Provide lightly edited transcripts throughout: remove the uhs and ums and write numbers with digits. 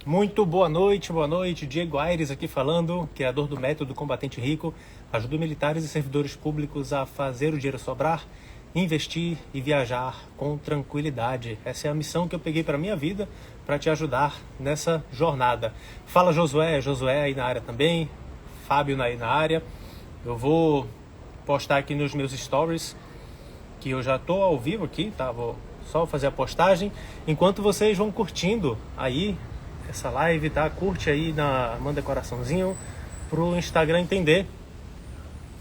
Muito boa noite. Diego Aires aqui falando, criador do método Combatente Rico. Ajudo militares e servidores públicos a fazer o dinheiro sobrar, investir e viajar com tranquilidade. Essa é a missão que eu peguei para minha vida, para te ajudar nessa jornada. Fala Josué aí na área também, Fábio aí na área. Eu vou postar aqui nos meus stories, que eu já estou ao vivo aqui, tá? Vou só fazer a postagem, enquanto vocês vão curtindo aí essa live, tá? Curte aí, manda coraçãozinho pro Instagram entender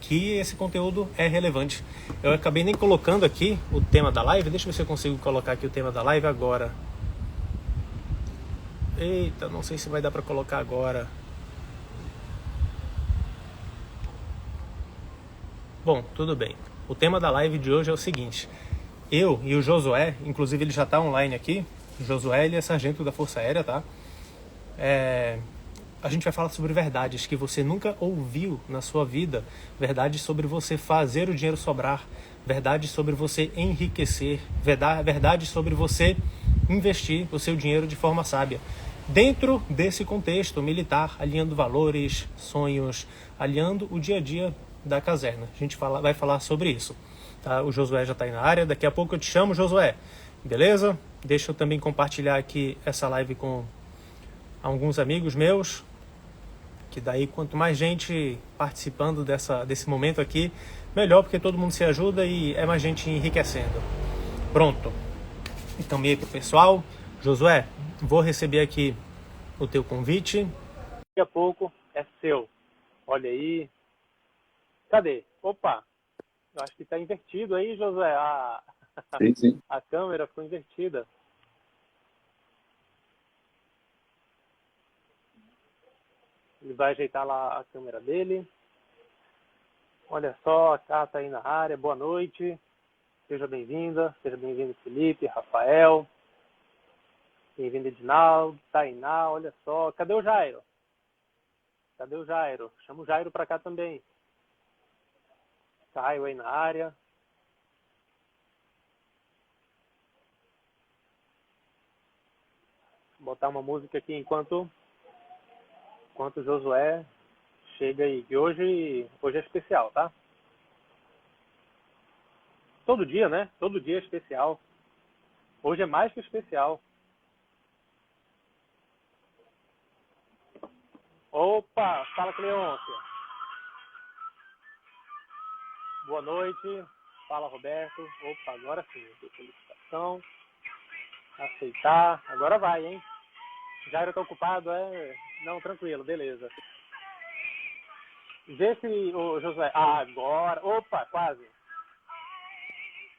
que esse conteúdo é relevante. Eu acabei nem colocando aqui o tema da live, deixa eu ver se eu consigo colocar aqui o tema da live agora. Eita, não sei se vai dar para colocar agora. Bom, tudo bem. O tema da live de hoje é o seguinte: eu e o Josué, inclusive ele já está online aqui. O Josué, ele é sargento da Força Aérea, tá? A gente vai falar sobre verdades que você nunca ouviu na sua vida, verdades sobre você fazer o dinheiro sobrar, verdades sobre você enriquecer, verdades sobre você investir o seu dinheiro de forma sábia. Dentro desse contexto militar, alinhando valores, sonhos, alinhando o dia a dia da caserna. A gente vai falar sobre isso. Tá? O Josué já está aí na área, daqui a pouco eu te chamo, Josué. Beleza? Deixa eu também compartilhar aqui essa live com alguns amigos meus, que daí quanto mais gente participando desse momento aqui, melhor, porque todo mundo se ajuda e é mais gente enriquecendo. Pronto. Então, meio pro pessoal. Josué, vou receber aqui o teu convite. Daqui a pouco é seu. Olha aí. Cadê? Opa! Eu acho que está invertido aí, Josué. Sim. A câmera ficou invertida. Ele vai ajeitar lá a câmera dele. Olha só, a Cá tá aí na área. Boa noite. Seja bem-vinda. Seja bem-vindo, Felipe, Rafael. Bem-vindo, Edinaldo, Tainá. Olha só. Cadê o Jairo? Cadê o Jairo? Chama o Jairo para cá também. Caio aí na área. Vou botar uma música aqui enquanto o Josué chega aí. E hoje é especial, tá? Todo dia, né? Todo dia é especial. Hoje é mais que especial. Opa! Fala, Cleôncia. Boa noite. Fala, Roberto. Opa, agora sim. Solicitação. Aceitar. Agora vai, hein? Jairo tá ocupado, é? Não, tranquilo, beleza. Vê se o Josué... agora... Opa, quase.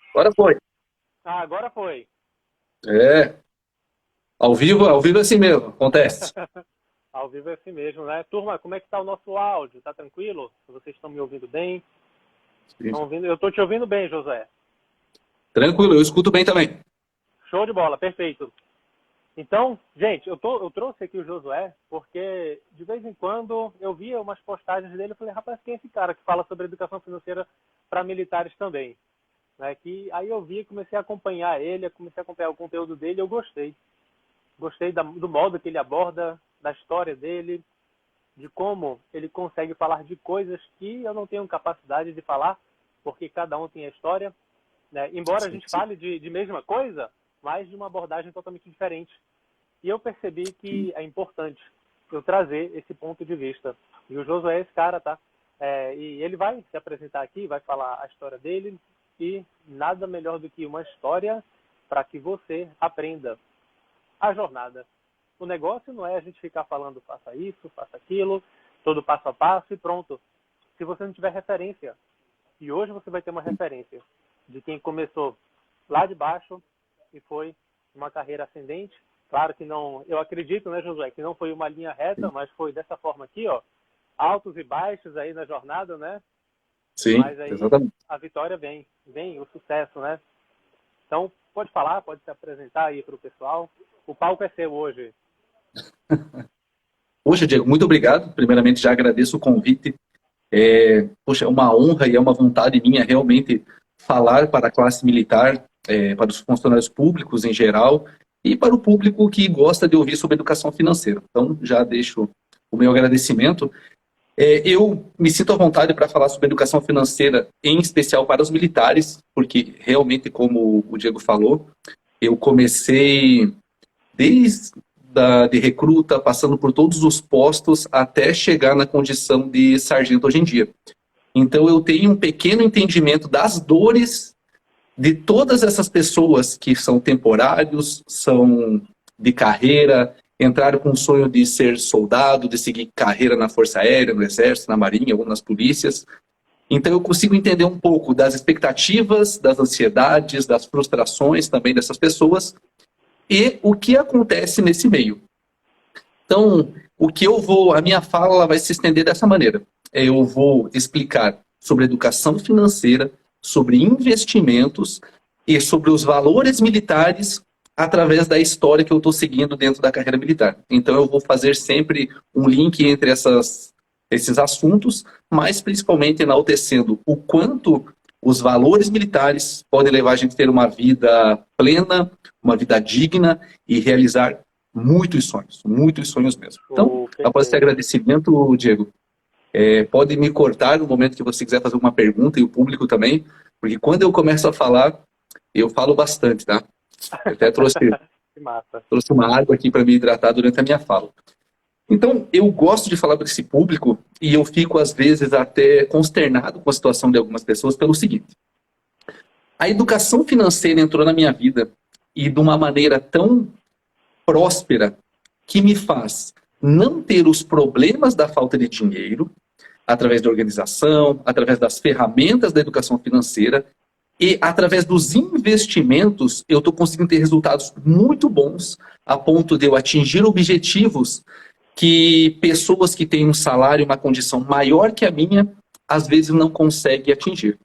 Agora foi. Agora foi. É. Ao vivo é assim mesmo, acontece. Ao vivo é assim mesmo, né? Turma, como é que tá o nosso áudio? Tá tranquilo? Vocês estão me ouvindo bem? Estão ouvindo? Eu tô te ouvindo bem, Josué. Tranquilo, eu escuto bem também. Show de bola, perfeito. Então, gente, eu trouxe aqui o Josué porque de vez em quando eu via umas postagens dele e falei, rapaz, quem é esse cara que fala sobre educação financeira para militares também? Né? Aí eu vi, comecei a acompanhar ele, comecei a acompanhar o conteúdo dele e eu gostei. Gostei do modo que ele aborda, da história dele, de como ele consegue falar de coisas que eu não tenho capacidade de falar, porque cada um tem a história. Né? Embora a gente fale de mesma coisa, mas de uma abordagem totalmente diferente. E eu percebi que é importante eu trazer esse ponto de vista. E o Josué é esse cara, tá? E ele vai se apresentar aqui, vai falar a história dele, e nada melhor do que uma história para que você aprenda a jornada. O negócio não é a gente ficar falando faça isso, faça aquilo, todo passo a passo e pronto. Se você não tiver referência, e hoje você vai ter uma referência de quem começou lá de baixo e foi uma carreira ascendente. Claro que não, eu acredito, né, Josué, que não foi uma linha reta, mas foi dessa forma aqui, ó, altos e baixos aí na jornada, né? Sim, Mas aí exatamente. a vitória vem o sucesso, né? Então, pode falar, pode se apresentar aí para o pessoal. O palco é seu hoje. Poxa, Diego, muito obrigado. Primeiramente, já agradeço o convite. Poxa, é uma honra e é uma vontade minha realmente falar para a classe militar, para os funcionários públicos em geral e para o público que gosta de ouvir sobre educação financeira. Então, já deixo o meu agradecimento. Eu me sinto à vontade para falar sobre educação financeira, em especial para os militares, porque realmente, como o Diego falou, eu comecei de recruta, passando por todos os postos, até chegar na condição de sargento hoje em dia. Então, eu tenho um pequeno entendimento das dores de todas essas pessoas que são temporários, são de carreira, entraram com o sonho de ser soldado, de seguir carreira na Força Aérea, no Exército, na Marinha ou nas polícias. Então eu consigo entender um pouco das expectativas, das ansiedades, das frustrações também dessas pessoas e o que acontece nesse meio. Então, a minha fala ela vai se estender dessa maneira. Eu vou explicar sobre educação financeira, sobre investimentos e sobre os valores militares através da história que eu estou seguindo dentro da carreira militar. Então eu vou fazer sempre um link entre esses assuntos, mas principalmente enaltecendo o quanto os valores militares podem levar a gente a ter uma vida plena, uma vida digna e realizar muitos sonhos mesmo. Então, após esse agradecimento, Diego, pode me cortar no momento que você quiser fazer uma pergunta e o público também, porque quando eu começo a falar, eu falo bastante, tá? Eu até trouxe uma água aqui para me hidratar durante a minha fala. Então, eu gosto de falar para esse público e eu fico, às vezes, até consternado com a situação de algumas pessoas pelo seguinte. A educação financeira entrou na minha vida e de uma maneira tão próspera que me faz não ter os problemas da falta de dinheiro através da organização, através das ferramentas da educação financeira e através dos investimentos eu estou conseguindo ter resultados muito bons a ponto de eu atingir objetivos que pessoas que têm um salário e uma condição maior que a minha, às vezes não conseguem atingir.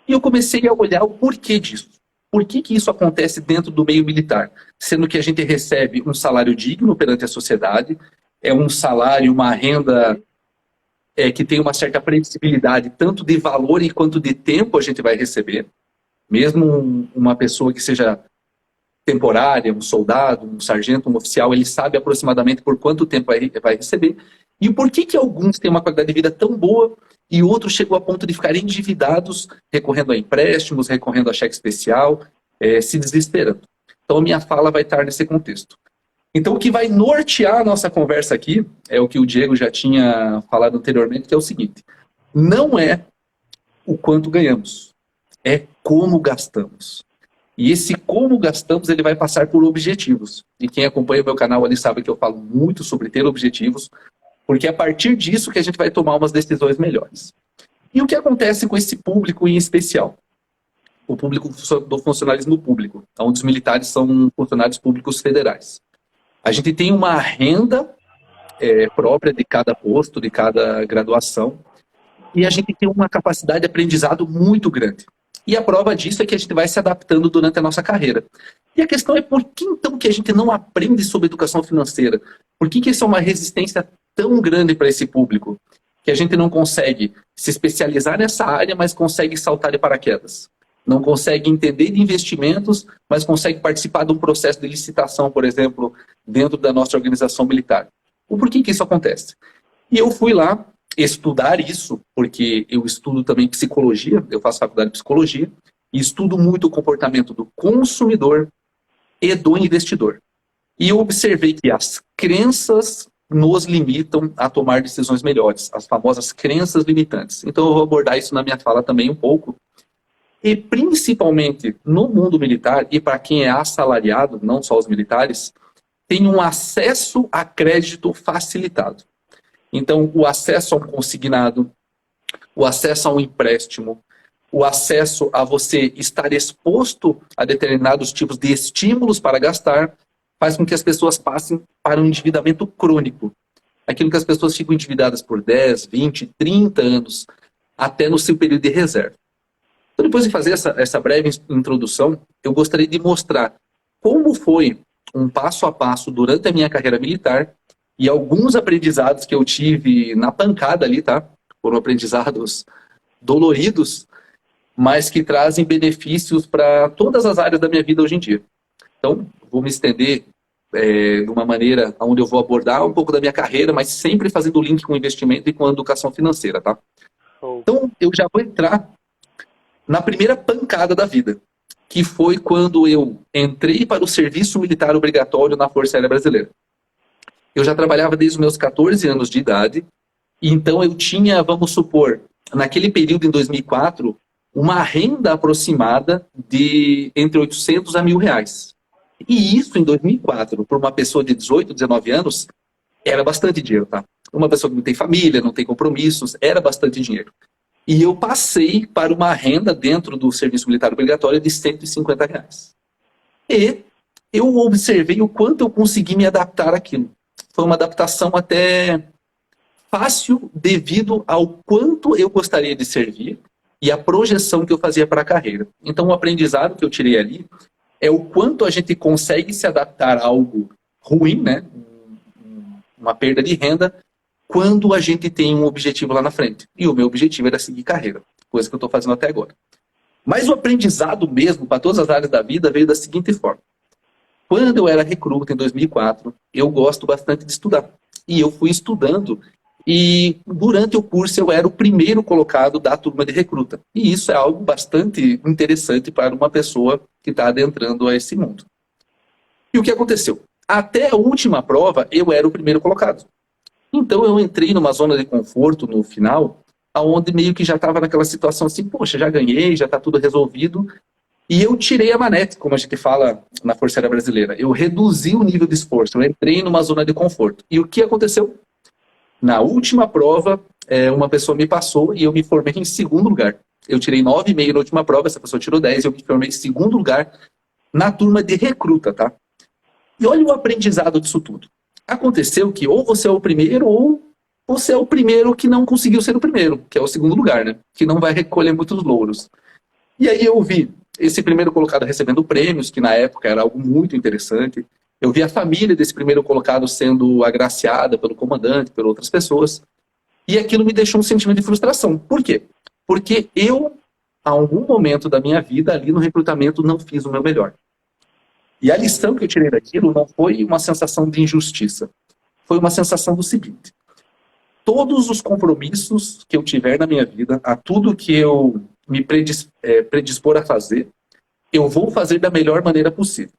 E eu comecei a olhar o porquê disso. Por que isso acontece dentro do meio militar? Sendo que a gente recebe um salário digno perante a sociedade, é um salário, uma renda que tem uma certa previsibilidade, tanto de valor e quanto de tempo a gente vai receber. Mesmo uma pessoa que seja temporária, um soldado, um sargento, um oficial, ele sabe aproximadamente por quanto tempo vai receber. E por que alguns têm uma qualidade de vida tão boa e outros chegam a ponto de ficarem endividados, recorrendo a empréstimos, recorrendo a cheque especial, se desesperando. Então a minha fala vai estar nesse contexto. Então o que vai nortear a nossa conversa aqui é o que o Diego já tinha falado anteriormente, que é o seguinte: não é o quanto ganhamos, é como gastamos. E esse como gastamos, ele vai passar por objetivos. E quem acompanha o meu canal ali sabe que eu falo muito sobre ter objetivos, porque é a partir disso que a gente vai tomar umas decisões melhores. E o que acontece com esse público em especial? O público do funcionalismo público, onde os militares são funcionários públicos federais. A gente tem uma renda própria de cada posto, de cada graduação, e a gente tem uma capacidade de aprendizado muito grande. E a prova disso é que a gente vai se adaptando durante a nossa carreira. E a questão é por que então que a gente não aprende sobre educação financeira? Por que isso é uma resistência tão grande para esse público? Que a gente não consegue se especializar nessa área, mas consegue saltar de paraquedas. Não consegue entender de investimentos, mas consegue participar de um processo de licitação, por exemplo, dentro da nossa organização militar. O porquê que isso acontece? E eu fui lá estudar isso, porque eu estudo também psicologia, eu faço faculdade de psicologia, e estudo muito o comportamento do consumidor e do investidor. E eu observei que as crenças nos limitam a tomar decisões melhores, as famosas crenças limitantes. Então eu vou abordar isso na minha fala também um pouco. E principalmente no mundo militar, e para quem é assalariado, não só os militares, tem um acesso a crédito facilitado. Então, o acesso a um consignado, o acesso a um empréstimo, o acesso a você estar exposto a determinados tipos de estímulos para gastar, faz com que as pessoas passem para um endividamento crônico. Aquilo que as pessoas ficam endividadas por 10, 20, 30 anos, até no seu período de reserva. Então, depois de fazer essa breve introdução, eu gostaria de mostrar como foi um passo a passo durante a minha carreira militar e alguns aprendizados que eu tive na pancada ali, tá? Foram aprendizados doloridos, mas que trazem benefícios para todas as áreas da minha vida hoje em dia. Então, vou me estender de uma maneira onde eu vou abordar um pouco da minha carreira, mas sempre fazendo link com investimento e com a educação financeira, tá? Então, eu já vou entrar na primeira pancada da vida, que foi quando eu entrei para o serviço militar obrigatório na Força Aérea Brasileira. Eu já trabalhava desde os meus 14 anos de idade, então eu tinha, vamos supor, naquele período em 2004, uma renda aproximada de entre 800 a R$ 1.000. E isso em 2004, para uma pessoa de 18, 19 anos, era bastante dinheiro, tá? Uma pessoa que não tem família, não tem compromissos, era bastante dinheiro. E eu passei para uma renda dentro do serviço militar obrigatório de R$ 150. E eu observei o quanto eu consegui me adaptar àquilo. Foi uma adaptação até fácil devido ao quanto eu gostaria de servir e a projeção que eu fazia para a carreira. Então, o aprendizado que eu tirei ali é o quanto a gente consegue se adaptar a algo ruim, né? Uma perda de renda, quando a gente tem um objetivo lá na frente. E o meu objetivo era seguir carreira, coisa que eu estou fazendo até agora. Mas o aprendizado mesmo, para todas as áreas da vida, veio da seguinte forma. Quando eu era recruta em 2004, eu gosto bastante de estudar. E eu fui estudando, e durante o curso eu era o primeiro colocado da turma de recruta. E isso é algo bastante interessante para uma pessoa que está adentrando a esse mundo. E o que aconteceu? Até a última prova, eu era o primeiro colocado. Então eu entrei numa zona de conforto no final, onde meio que já estava naquela situação assim, poxa, já ganhei, já está tudo resolvido. E eu tirei a manete, como a gente fala na Força Aérea Brasileira. Eu reduzi o nível de esforço, eu entrei numa zona de conforto. E o que aconteceu? Na última prova, uma pessoa me passou e eu me formei em segundo lugar. Eu tirei 9,5 na última prova, essa pessoa tirou 10 e eu me formei em segundo lugar na turma de recruta, tá? E olha o aprendizado disso tudo. Aconteceu que ou você é o primeiro ou você é o primeiro que não conseguiu ser o primeiro, que é o segundo lugar, né? Que não vai recolher muitos louros. E aí eu vi esse primeiro colocado recebendo prêmios, que na época era algo muito interessante. Eu vi a família desse primeiro colocado sendo agraciada pelo comandante, por outras pessoas. E aquilo me deixou um sentimento de frustração. Por quê? Porque eu, a algum momento da minha vida, ali no recrutamento, não fiz o meu melhor. E a lição que eu tirei daquilo não foi uma sensação de injustiça. Foi uma sensação do seguinte. Todos os compromissos que eu tiver na minha vida, a tudo que eu me predispor a fazer, eu vou fazer da melhor maneira possível.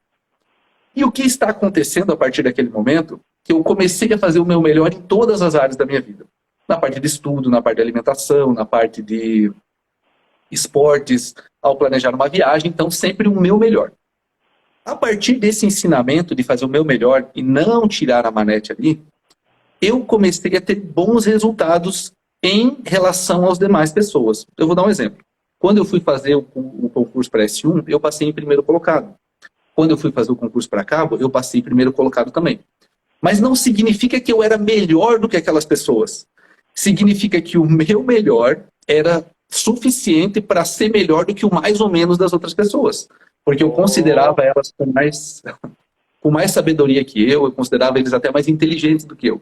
E o que está acontecendo a partir daquele momento? Que eu comecei a fazer o meu melhor em todas as áreas da minha vida. Na parte de estudo, na parte de alimentação, na parte de esportes, ao planejar uma viagem, então sempre o meu melhor. A partir desse ensinamento de fazer o meu melhor e não tirar a manete ali, eu comecei a ter bons resultados em relação às demais pessoas. Eu vou dar um exemplo. Quando eu fui fazer o concurso para S1, eu passei em primeiro colocado. Quando eu fui fazer o concurso para cabo, eu passei em primeiro colocado também. Mas não significa que eu era melhor do que aquelas pessoas. Significa que o meu melhor era suficiente para ser melhor do que o mais ou menos das outras pessoas. Porque eu considerava elas com mais sabedoria que eu considerava eles até mais inteligentes do que eu.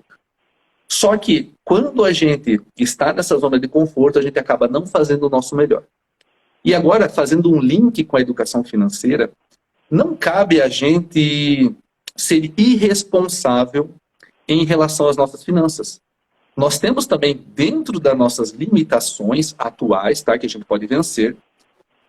Só que, quando a gente está nessa zona de conforto, a gente acaba não fazendo o nosso melhor. E agora, fazendo um link com a educação financeira, não cabe a gente ser irresponsável em relação às nossas finanças. Nós temos também, dentro das nossas limitações atuais, tá, que a gente pode vencer,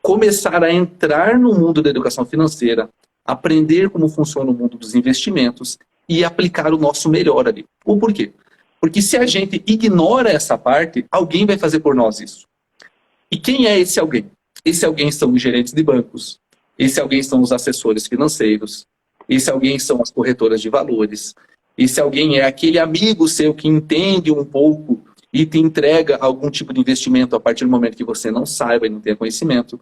começar a entrar no mundo da educação financeira, aprender como funciona o mundo dos investimentos e aplicar o nosso melhor ali. O porquê? Porque se a gente ignora essa parte, alguém vai fazer por nós isso. E quem é esse alguém? Esse alguém são os gerentes de bancos, esse alguém são os assessores financeiros, esse alguém são as corretoras de valores, esse alguém é aquele amigo seu que entende um pouco e te entrega algum tipo de investimento a partir do momento que você não saiba e não tenha conhecimento.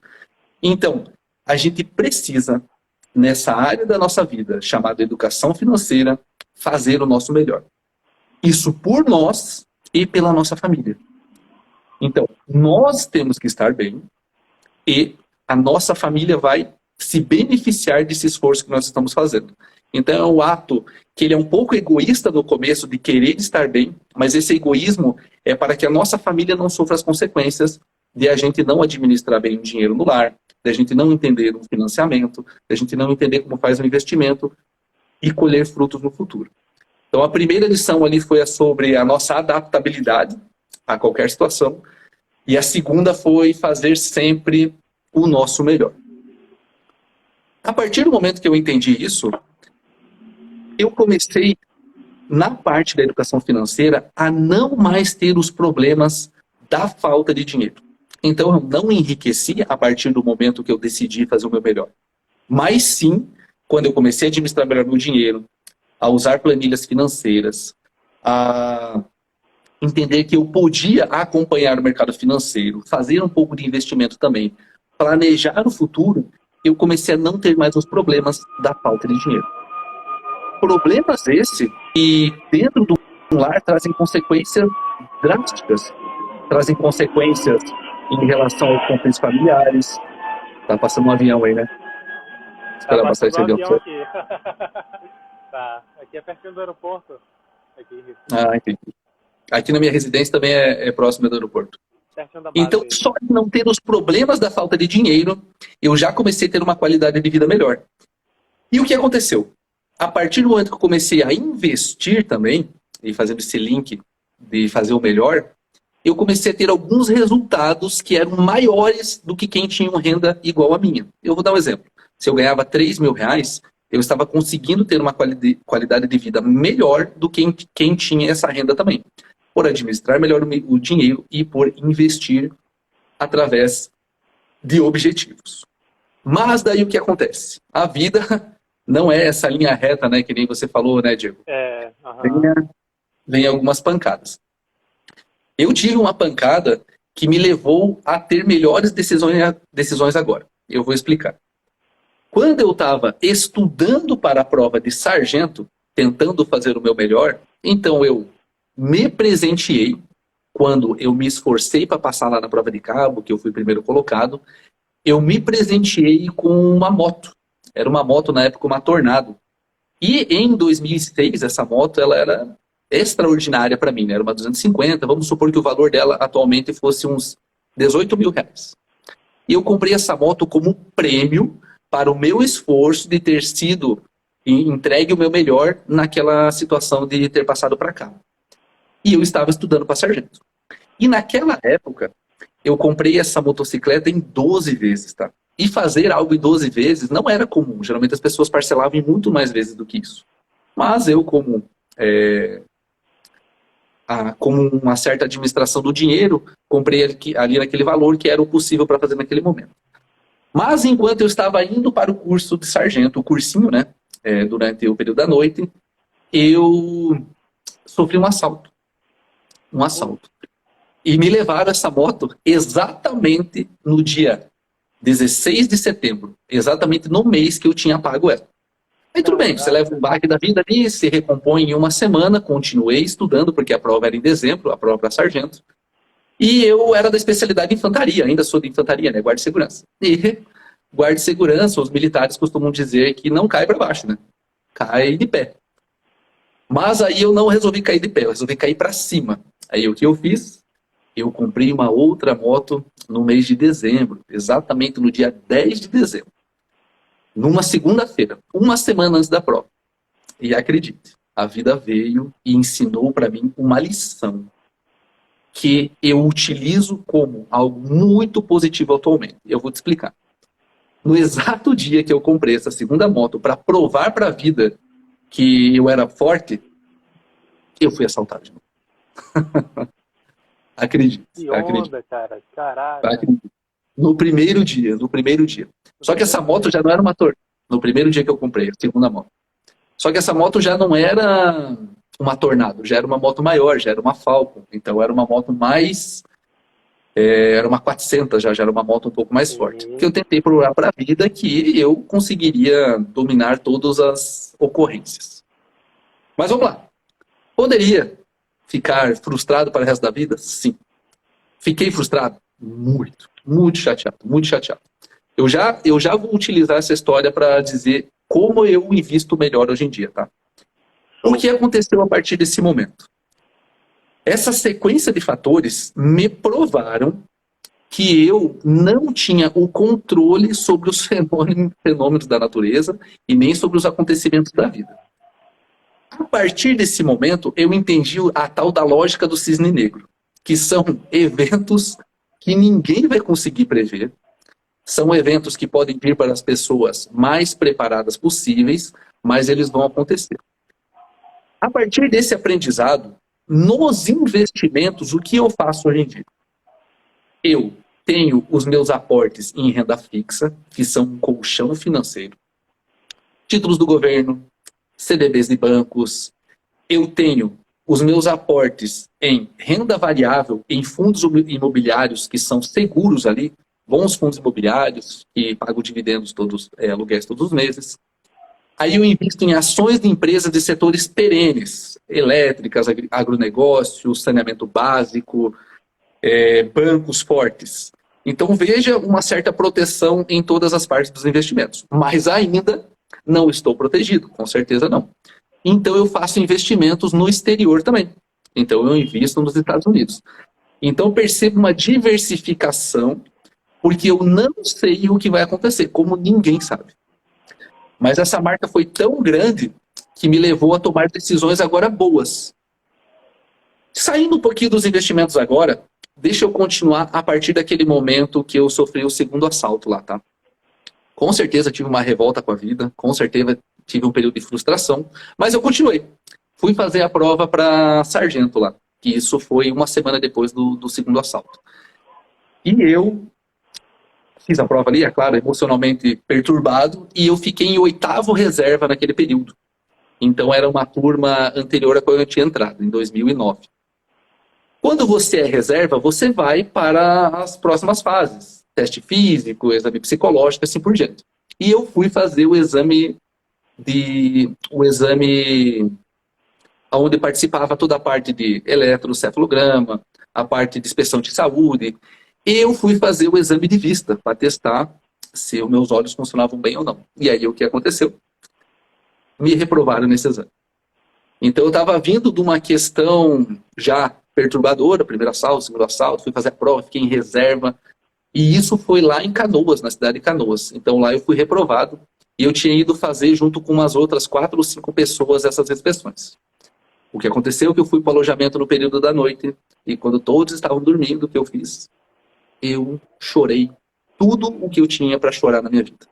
Então, a gente precisa, nessa área da nossa vida, chamada educação financeira, fazer o nosso melhor. Isso por nós e pela nossa família. Então, nós temos que estar bem e a nossa família vai se beneficiar desse esforço que nós estamos fazendo. Então, é um ato que ele é um pouco egoísta no começo de querer estar bem, mas esse egoísmo é para que a nossa família não sofra as consequências de a gente não administrar bem o dinheiro no lar, da gente não entender um financiamento, da gente não entender como faz um investimento e colher frutos no futuro. Então, a primeira lição ali foi sobre a nossa adaptabilidade a qualquer situação, e a segunda foi fazer sempre o nosso melhor. A partir do momento que eu entendi isso, eu comecei, na parte da educação financeira, a não mais ter os problemas da falta de dinheiro. Então, eu não enriqueci a partir do momento que eu decidi fazer o meu melhor. Mas sim, quando eu comecei a administrar melhor meu dinheiro, a usar planilhas financeiras, a entender que eu podia acompanhar o mercado financeiro, fazer um pouco de investimento também, planejar o futuro, eu comecei a não ter mais os problemas da falta de dinheiro. Problemas esses que dentro do lar trazem consequências drásticas, trazem consequências em relação aos conflitos familiares. Tá passando um avião aí, né? Esperar passar esse avião. Aqui. Tá, aqui é pertinho do aeroporto. Aqui. Ah, entendi. Aqui na minha residência também é próximo do aeroporto. Então, só de não ter os problemas da falta de dinheiro, eu já comecei a ter uma qualidade de vida melhor. E o que aconteceu? A partir do momento que eu comecei a investir também, e fazendo esse link de fazer o melhor, eu comecei a ter alguns resultados que eram maiores do que quem tinha uma renda igual à minha. Eu vou dar um exemplo. Se eu ganhava 3 mil reais, eu estava conseguindo ter uma qualidade de vida melhor do que quem tinha essa renda também. Por administrar melhor o dinheiro e por investir através de objetivos. Mas daí o que acontece? A vida não é essa linha reta, né, que nem você falou, né, Diego? Vem algumas pancadas. Eu tive uma pancada que me levou a ter melhores decisões agora. Eu vou explicar. Quando eu estava estudando para a prova de sargento, tentando fazer o meu melhor, então eu me presenteei, quando eu me esforcei para passar lá na prova de cabo, que eu fui primeiro colocado, eu me presenteei com uma moto. Era uma moto, na época, uma Tornado. E em 2006, essa moto ela era extraordinária para mim, né? Era uma 250, vamos supor que o valor dela atualmente fosse uns 18 mil reais. E eu comprei essa moto como prêmio para o meu esforço de ter sido entregue o meu melhor naquela situação de ter passado para cá. E eu estava estudando para sargento. E naquela época, eu comprei essa motocicleta em 12 vezes, tá? E fazer algo em 12 vezes não era comum. Geralmente as pessoas parcelavam em muito mais vezes do que isso. Mas eu, como uma certa administração do dinheiro, comprei ali naquele valor que era o possível para fazer naquele momento. Mas enquanto eu estava indo para o curso de sargento, o cursinho, né? Durante o período da noite, eu sofri um assalto. E me levaram essa moto exatamente no dia 16 de setembro, exatamente no mês que eu tinha pago ela. Aí tudo bem, você leva um baque da vida ali, se recompõe em uma semana, continuei estudando, porque a prova era em dezembro, a prova para sargento. E eu era da especialidade de infantaria, ainda sou de infantaria, né, guarda de segurança. E guarda de segurança, os militares costumam dizer que não cai para baixo, né? Cai de pé. Mas aí eu não resolvi cair de pé, eu resolvi cair para cima. Aí o que eu fiz? Eu comprei uma outra moto no mês de dezembro, exatamente no dia 10 de dezembro. Numa segunda-feira, uma semana antes da prova. E acredite, a vida veio e ensinou para mim uma lição que eu utilizo como algo muito positivo atualmente. Eu vou te explicar. No exato dia que eu comprei essa segunda moto para provar para a vida que eu era forte, eu fui assaltado de novo. Acredite. Que onda, cara. Caralho. Acredite. No primeiro dia. Só que essa moto já não era uma Tornado. No primeiro dia que eu comprei, a segunda moto. Só que essa moto já não era uma Tornado, já era uma moto maior, já era uma Falcon. Então era uma moto mais... era uma 400, já era uma moto um pouco mais forte. Que eu tentei provar para a vida que eu conseguiria dominar todas as ocorrências. Mas vamos lá. Poderia ficar frustrado para o resto da vida? Sim. Fiquei frustrado? Muito. Muito chateado. Muito chateado. Eu já vou utilizar essa história para dizer como eu invisto melhor hoje em dia, tá? O que aconteceu a partir desse momento? Essa sequência de fatores me provaram que eu não tinha o controle sobre os fenômenos da natureza e nem sobre os acontecimentos da vida. A partir desse momento, eu entendi a tal da lógica do cisne negro, que são eventos que ninguém vai conseguir prever, são eventos que podem vir para as pessoas mais preparadas possíveis, mas eles vão acontecer. A partir desse aprendizado, nos investimentos, o que eu faço hoje em dia? Eu tenho os meus aportes em renda fixa, que são um colchão financeiro, títulos do governo, CDBs de bancos. Eu tenho os meus aportes em renda variável, em fundos imobiliários que são seguros ali, bons fundos imobiliários, que pagam dividendos aluguéis todos os meses. Aí eu invisto em ações de empresas de setores perenes, elétricas, agronegócio, saneamento básico, bancos fortes. Então veja uma certa proteção em todas as partes dos investimentos. Mas ainda não estou protegido, com certeza não. Então eu faço investimentos no exterior também. Então eu invisto nos Estados Unidos. Então eu percebo uma diversificação, porque eu não sei o que vai acontecer, como ninguém sabe. Mas essa marca foi tão grande que me levou a tomar decisões agora boas. Saindo um pouquinho dos investimentos agora, deixa eu continuar a partir daquele momento que eu sofri o segundo assalto lá, tá? Com certeza tive uma revolta com a vida, com certeza tive um período de frustração, mas eu continuei. Fui fazer a prova para sargento lá, que isso foi uma semana depois do segundo assalto. E eu fiz a prova ali, é claro, emocionalmente perturbado, e eu fiquei em 8º reserva naquele período. Então era uma turma anterior a qual eu tinha entrado, em 2009. Quando você é reserva, você vai para as próximas fases. Teste físico, exame psicológico, assim por diante. E eu fui fazer o exame onde participava toda a parte de eletrocefalograma, a parte de inspeção de saúde. Eu fui fazer o exame de vista para testar se os meus olhos funcionavam bem ou não. E aí o que aconteceu? Me reprovaram nesse exame. Então eu estava vindo de uma questão já perturbadora, primeiro assalto, segundo assalto, fui fazer a prova, fiquei em reserva. E isso foi lá em Canoas, na cidade de Canoas. Então lá eu fui reprovado e eu tinha ido fazer junto com umas outras 4 ou 5 pessoas essas inspeções. O que aconteceu é que eu fui para o alojamento no período da noite e quando todos estavam dormindo, o que eu fiz? Eu chorei tudo o que eu tinha para chorar na minha vida.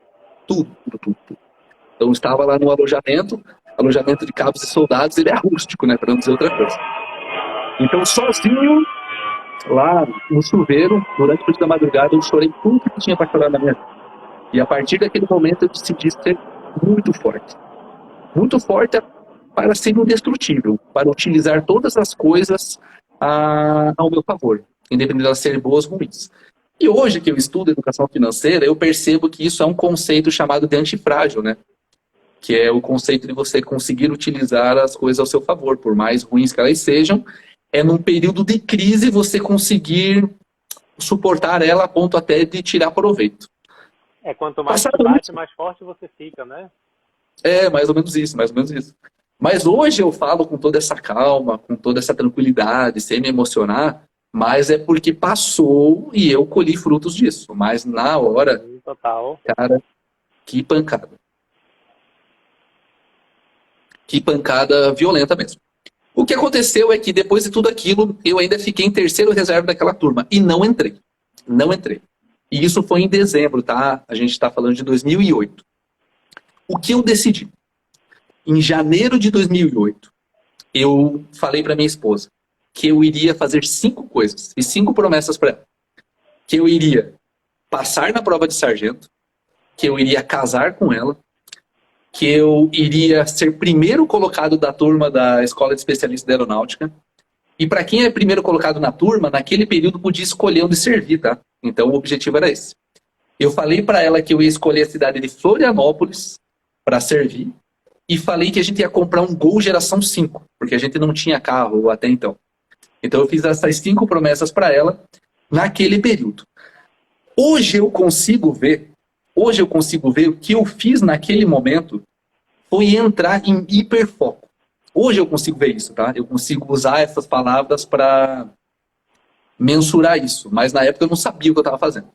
Tudo. Então eu estava lá no alojamento de cabos e soldados, ele é rústico, né, para não dizer outra coisa. Então sozinho, lá no chuveiro, durante o período da madrugada, eu chorei tudo que eu tinha para chorar na minha vida. E a partir daquele momento eu decidi ser muito forte. Muito forte para ser indestrutível, para utilizar todas as coisas ao meu favor, independente de elas serem boas ou ruins. E hoje que eu estudo educação financeira, eu percebo que isso é um conceito chamado de antifrágil, né? Que é o conceito de você conseguir utilizar as coisas ao seu favor, por mais ruins que elas sejam, é num período de crise você conseguir suportar ela a ponto até de tirar proveito. Quanto mais você bate, mais forte você fica, né? Mais ou menos isso, mais ou menos isso. Mas hoje eu falo com toda essa calma, com toda essa tranquilidade, sem me emocionar, mas é porque passou e eu colhi frutos disso. Mas na hora, total, cara, que pancada. Que pancada violenta mesmo. O que aconteceu é que depois de tudo aquilo, eu ainda fiquei em 3º reserva daquela turma e não entrei. Não entrei. E isso foi em dezembro, tá? A gente está falando de 2008. O que eu decidi? Em janeiro de 2008, eu falei para minha esposa que eu iria fazer 5 coisas, e 5 promessas para ela. Que eu iria passar na prova de sargento, que eu iria casar com ela, que eu iria ser primeiro colocado da turma da Escola de Especialistas da Aeronáutica. E para quem é primeiro colocado na turma, naquele período podia escolher onde servir, tá? Então o objetivo era esse. Eu falei para ela que eu ia escolher a cidade de Florianópolis para servir e falei que a gente ia comprar um Gol geração 5, porque a gente não tinha carro até então. Então eu fiz essas 5 promessas para ela naquele período. Hoje eu consigo ver o que eu fiz naquele momento foi entrar em hiperfoco. Hoje eu consigo ver isso, tá? Eu consigo usar essas palavras para mensurar isso. Mas na época eu não sabia o que eu estava fazendo.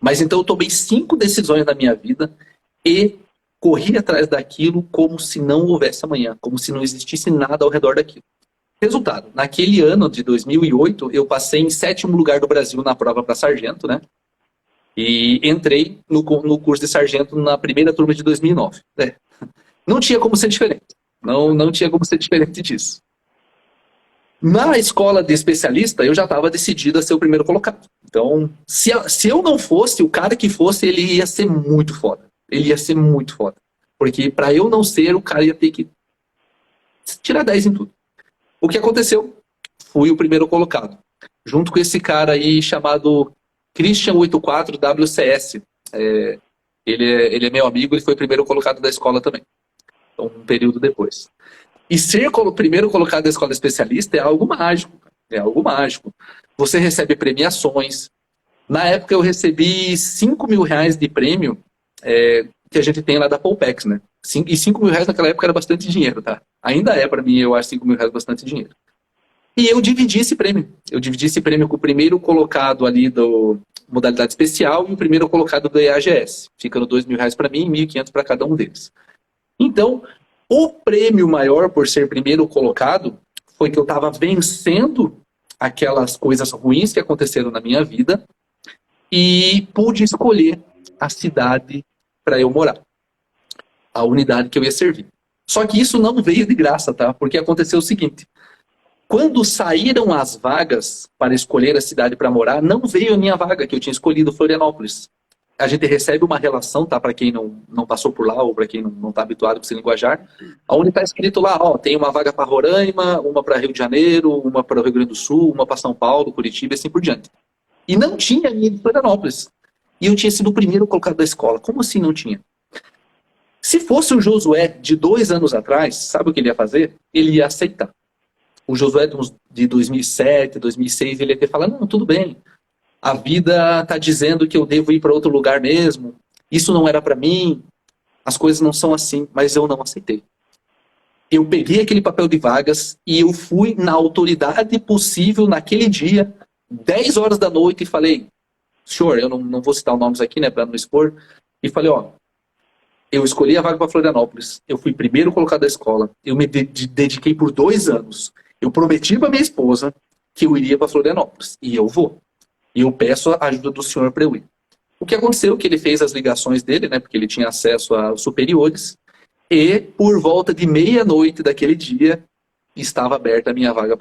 Mas então eu tomei 5 decisões na minha vida e corri atrás daquilo como se não houvesse amanhã, como se não existisse nada ao redor daquilo. Resultado, naquele ano de 2008, eu passei em 7º lugar do Brasil na prova para sargento, né? E entrei no curso de sargento na primeira turma de 2009. Não tinha como ser diferente. Não tinha como ser diferente disso. Na escola de especialista, eu já estava decidido a ser o primeiro colocado. Então, se eu não fosse, o cara que fosse, ele ia ser muito foda. Ele ia ser muito foda. Porque para eu não ser, o cara ia ter que tirar 10 em tudo. O que aconteceu? Fui o primeiro colocado. Junto com esse cara aí chamado Christian 84 WCS. Ele é meu amigo, ele foi o primeiro colocado da escola também. Então, um período depois. E ser o primeiro colocado da escola especialista é algo mágico. É algo mágico. Você recebe premiações. Na época eu recebi R$5.000 de prêmio que a gente tem lá da Polpex, né? E R$5.000 naquela época era bastante dinheiro, tá? Ainda é para mim, eu acho R$5.000 bastante dinheiro. E eu dividi esse prêmio. Eu dividi esse prêmio com o primeiro colocado ali do modalidade especial e o primeiro colocado do EAGS. Ficando R$2.000 para mim e R$1.500 para cada um deles. Então, o prêmio maior por ser primeiro colocado foi que eu estava vencendo aquelas coisas ruins que aconteceram na minha vida e pude escolher a cidade para eu morar, a unidade que eu ia servir. Só que isso não veio de graça, tá? Porque aconteceu o seguinte: quando saíram as vagas para escolher a cidade para morar, não veio a minha vaga, que eu tinha escolhido Florianópolis. A gente recebe uma relação, tá? Para quem não passou por lá ou para quem não está habituado com esse linguajar, onde está escrito lá, ó, tem uma vaga para Roraima, uma para Rio de Janeiro, uma para o Rio Grande do Sul, uma para São Paulo, Curitiba e assim por diante. E não tinha minha de Florianópolis. E eu tinha sido o primeiro colocado da escola. Como assim não tinha? Se fosse o Josué de 2 anos atrás, sabe o que ele ia fazer? Ele ia aceitar. O Josué de 2007, 2006, ele ia ter falado, não, tudo bem. A vida está dizendo que eu devo ir para outro lugar mesmo. Isso não era para mim. As coisas não são assim. Mas eu não aceitei. Eu peguei aquele papel de vagas e eu fui na autoridade possível naquele dia, 10 horas da noite, e falei, senhor, eu não vou citar os nomes aqui, né, para não expor, e falei, ó, eu escolhi a vaga para Florianópolis, eu fui primeiro colocado da escola, eu me dediquei por 2 anos, eu prometi para minha esposa que eu iria para Florianópolis, e eu vou. E eu peço a ajuda do senhor para eu ir. O que aconteceu é que ele fez as ligações dele, né, porque ele tinha acesso aos superiores, e por volta de meia-noite daquele dia, estava aberta a minha vaga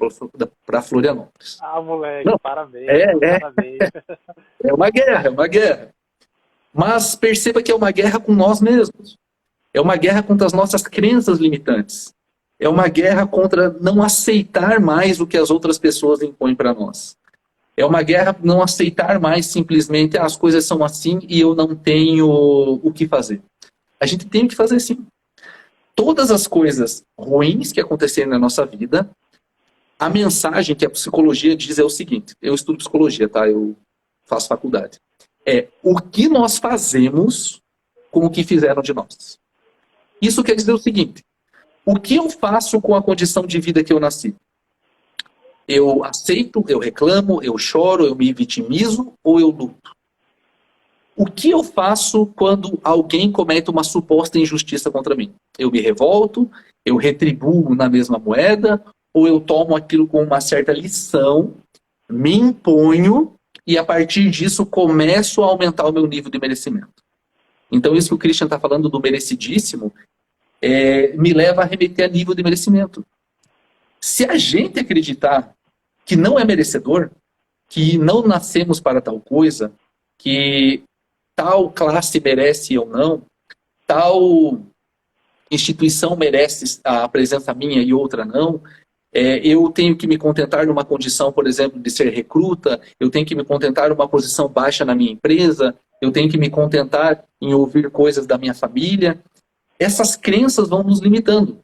para Florianópolis. Ah, moleque, não, parabéns. Parabéns. É uma guerra, é uma guerra. Mas perceba que é uma guerra com nós mesmos. É uma guerra contra as nossas crenças limitantes. É uma guerra contra não aceitar mais o que as outras pessoas impõem para nós. É uma guerra por não aceitar mais simplesmente as coisas são assim e eu não tenho o que fazer. A gente tem o que fazer sim. Todas as coisas ruins que acontecerem na nossa vida, a mensagem que a psicologia diz é o seguinte, eu estudo psicologia, tá? Eu faço faculdade. É o que nós fazemos com o que fizeram de nós. Isso quer dizer o seguinte, o que eu faço com a condição de vida que eu nasci? Eu aceito, eu reclamo, eu choro, eu me vitimizo ou eu luto? O que eu faço quando alguém comete uma suposta injustiça contra mim? Eu me revolto, eu retribuo na mesma moeda, ou eu tomo aquilo com uma certa lição, me imponho e a partir disso começo a aumentar o meu nível de merecimento. Então isso que o Christian está falando do merecidíssimo me leva a remeter a nível de merecimento. Se a gente acreditar que não é merecedor, que não nascemos para tal coisa, que tal classe merece ou não, tal instituição merece a presença minha e outra não, eu tenho que me contentar numa condição, por exemplo, de ser recruta, eu tenho que me contentar numa posição baixa na minha empresa, eu tenho que me contentar em ouvir coisas da minha família. Essas crenças vão nos limitando.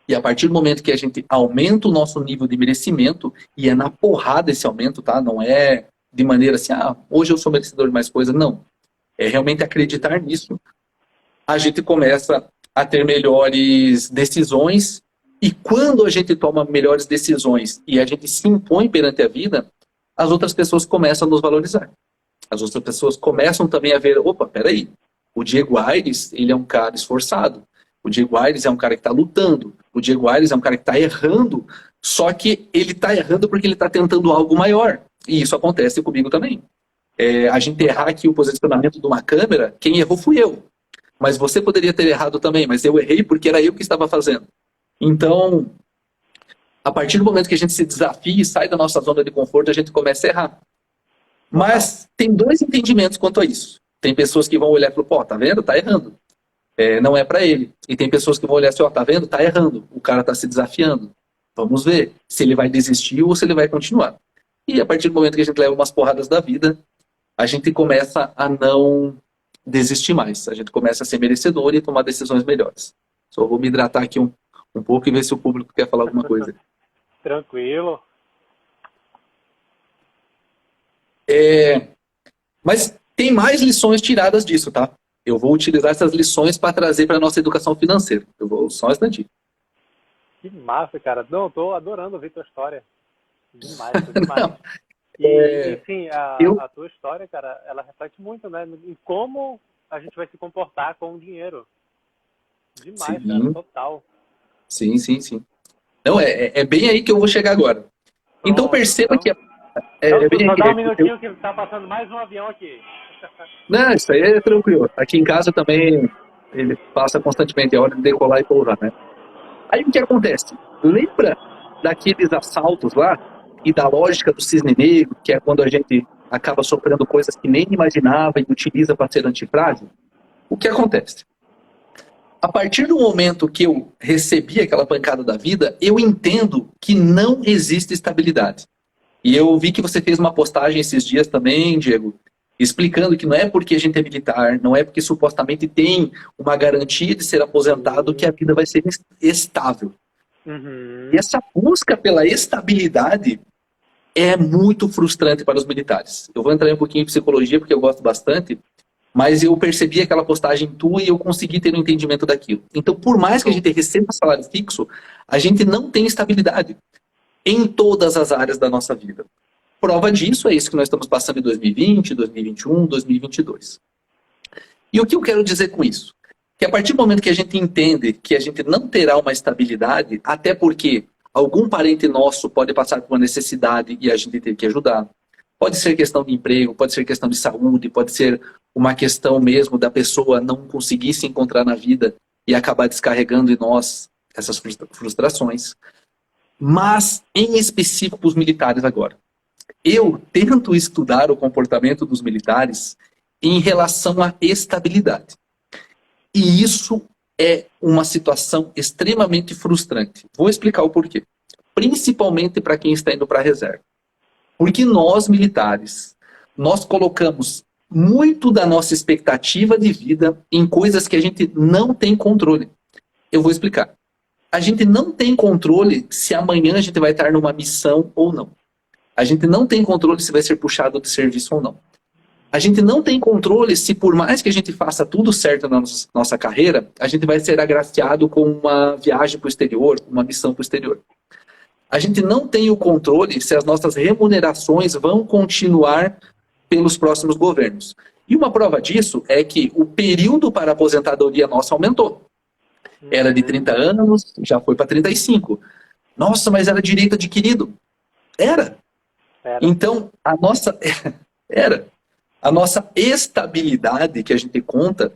E a partir do momento que a gente aumenta o nosso nível de merecimento, e é na porrada esse aumento, tá? Não é de maneira assim, hoje eu sou merecedor de mais coisa. Não. É realmente acreditar nisso. A gente começa a ter melhores decisões. E quando a gente toma melhores decisões e a gente se impõe perante a vida, as outras pessoas começam a nos valorizar. As outras pessoas começam também a ver, opa, peraí, o Diego Aires, ele é um cara esforçado. O Diego Aires é um cara que está lutando. O Diego Aires é um cara que está errando, só que ele está errando porque ele está tentando algo maior. E isso acontece comigo também. A gente errar aqui o posicionamento de uma câmera, quem errou fui eu. Mas você poderia ter errado também, mas eu errei porque era eu que estava fazendo. Então, a partir do momento que a gente se desafia e sai da nossa zona de conforto, a gente começa a errar. Mas tem dois entendimentos quanto a isso. Tem pessoas que vão olhar e falar, pô, tá vendo? Tá errando. Não é para ele. E tem pessoas que vão olhar assim, ó, tá vendo? Tá errando. O cara tá se desafiando. Vamos ver se ele vai desistir ou se ele vai continuar. E a partir do momento que a gente leva umas porradas da vida, a gente começa a não desistir mais. A gente começa a ser merecedor e tomar decisões melhores. Só vou me hidratar aqui um pouco e ver se o público quer falar alguma coisa. Tranquilo. Mas tem mais lições tiradas disso, tá? Eu vou utilizar essas lições para trazer para a nossa educação financeira. Eu vou só um instantinho. Que massa, cara. Não, tô adorando ouvir tua história. Demais, demais. E, sim, a tua história, cara, ela reflete muito, né? Em como a gente vai se comportar com o dinheiro. Demais, sim. Cara, total. Sim. Não, é bem aí que eu vou chegar agora. Pronto, então perceba que... só dá um minutinho que tá passando mais um avião aqui. Não, isso aí é tranquilo. Aqui em casa também ele passa constantemente, é hora de decolar e pousar, né? Aí o que acontece? Lembra daqueles assaltos lá e da lógica do cisne negro, que é quando a gente acaba sofrendo coisas que nem imaginava e utiliza para ser antifrágil? O que acontece? A partir do momento que eu recebi aquela pancada da vida, eu entendo que não existe estabilidade. E eu vi que você fez uma postagem esses dias também, Diego, explicando que não é porque a gente é militar, não é porque supostamente tem uma garantia de ser aposentado que a vida vai ser estável. E essa busca pela estabilidade é muito frustrante para os militares. Eu vou entrar um pouquinho em psicologia porque eu gosto bastante, mas eu percebi aquela postagem tua e eu consegui ter um entendimento daquilo. Então, por mais que a gente receba salário fixo, a gente não tem estabilidade em todas as áreas da nossa vida. Prova disso é isso que nós estamos passando em 2020, 2021, 2022. E o que eu quero dizer com isso? Que a partir do momento que a gente entende que a gente não terá uma estabilidade, até porque algum parente nosso pode passar por uma necessidade e a gente tem que ajudar. Pode ser questão de emprego, pode ser questão de saúde, pode ser uma questão mesmo da pessoa não conseguir se encontrar na vida e acabar descarregando em nós essas frustrações. Mas, em específico, os militares agora. Eu tento estudar o comportamento dos militares em relação à estabilidade. E isso é uma situação extremamente frustrante. Vou explicar o porquê. Principalmente para quem está indo para a reserva. Porque nós, militares, nós colocamos muito da nossa expectativa de vida em coisas que a gente não tem controle. Eu vou explicar. A gente não tem controle se amanhã a gente vai estar numa missão ou não. A gente não tem controle se vai ser puxado de serviço ou não. A gente não tem controle se, por mais que a gente faça tudo certo na nossa carreira, a gente vai ser agraciado com uma viagem para o exterior, uma missão para o exterior. A gente não tem o controle se as nossas remunerações vão continuar pelos próximos governos. E uma prova disso é que o período para a aposentadoria nossa aumentou. Era de 30 anos, já foi para 35. Nossa, mas era direito adquirido. Era. Então, a nossa estabilidade que a gente conta,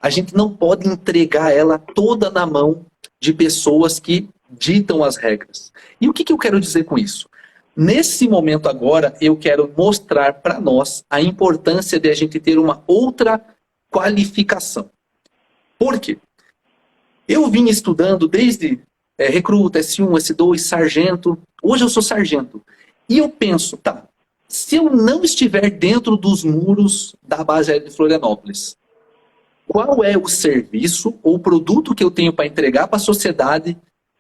a gente não pode entregar ela toda na mão de pessoas que ditam as regras. E o que eu quero dizer com isso? Nesse momento agora, eu quero mostrar para nós a importância de a gente ter uma outra qualificação. Por quê? Eu vim estudando desde recruta, S1, S2, sargento. Hoje eu sou sargento. E eu penso, tá, se eu não estiver dentro dos muros da base aérea de Florianópolis, qual é o serviço ou produto que eu tenho para entregar para a sociedade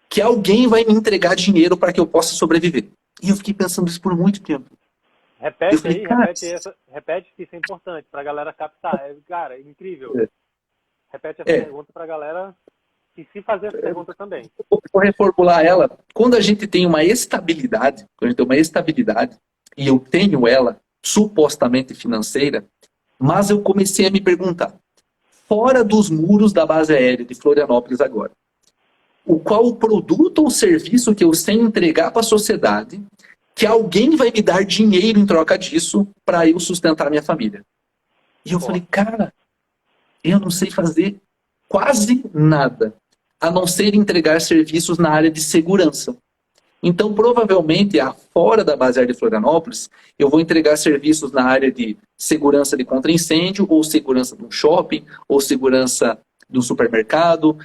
que alguém vai me entregar dinheiro para que eu possa sobreviver? E eu fiquei pensando isso por muito tempo. Repete repete que isso é importante para a galera captar. Cara, é incrível. Repete essa pergunta para a galera e se fazer essa pergunta também. Vou reformular ela. Quando a gente tem uma estabilidade, e eu tenho ela supostamente financeira, mas eu comecei a me perguntar, fora dos muros da base aérea de Florianópolis agora, qual o produto ou serviço que eu sei entregar para a sociedade que alguém vai me dar dinheiro em troca disso para eu sustentar a minha família. E eu falei, cara, eu não sei fazer quase nada, a não ser entregar serviços na área de segurança. Então, provavelmente, fora da base aérea de Florianópolis, eu vou entregar serviços na área de segurança de contra-incêndio, ou segurança de um shopping, ou segurança de um supermercado.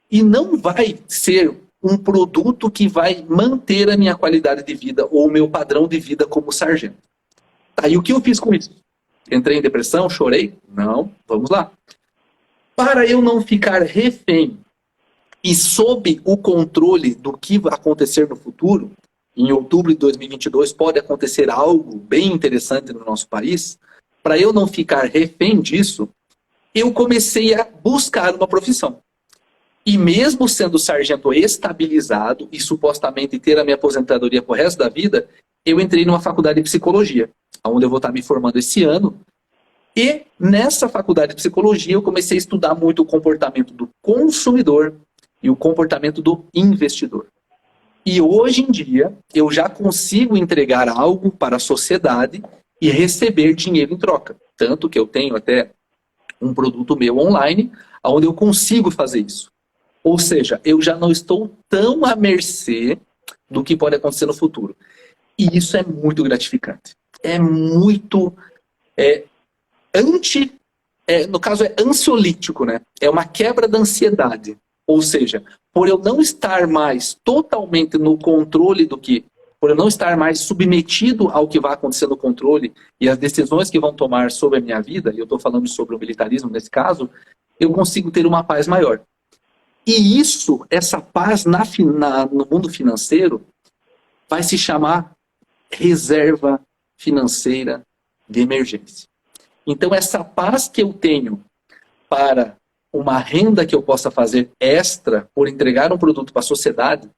E não vai ser um produto que vai manter a minha qualidade de vida, ou o meu padrão de vida como sargento. Tá, e o que eu fiz com isso? Entrei em depressão, chorei? Não, vamos lá. Para eu não ficar refém e sob o controle do que vai acontecer no futuro, em outubro de 2022 pode acontecer algo bem interessante no nosso país, para eu não ficar refém disso, eu comecei a buscar uma profissão. E mesmo sendo sargento estabilizado e supostamente ter a minha aposentadoria pro resto da vida, eu entrei numa faculdade de psicologia, onde eu vou estar me formando esse ano. E nessa faculdade de psicologia eu comecei a estudar muito o comportamento do consumidor e o comportamento do investidor. E hoje em dia eu já consigo entregar algo para a sociedade e receber dinheiro em troca. Tanto que eu tenho até um produto meu online, onde eu consigo fazer isso. Ou seja, eu já não estou tão à mercê do que pode acontecer no futuro. E isso é muito gratificante. É muito... no caso é ansiolítico, né? É uma quebra da ansiedade. Ou seja, por eu não estar mais totalmente no controle por eu não estar mais submetido ao que vai acontecer no controle e as decisões que vão tomar sobre a minha vida, e eu estou falando sobre o militarismo nesse caso, eu consigo ter uma paz maior. E isso, essa paz no mundo financeiro, vai se chamar reserva financeira de emergência. Então, essa paz que eu tenho para uma renda que eu possa fazer extra por entregar um produto para a sociedade,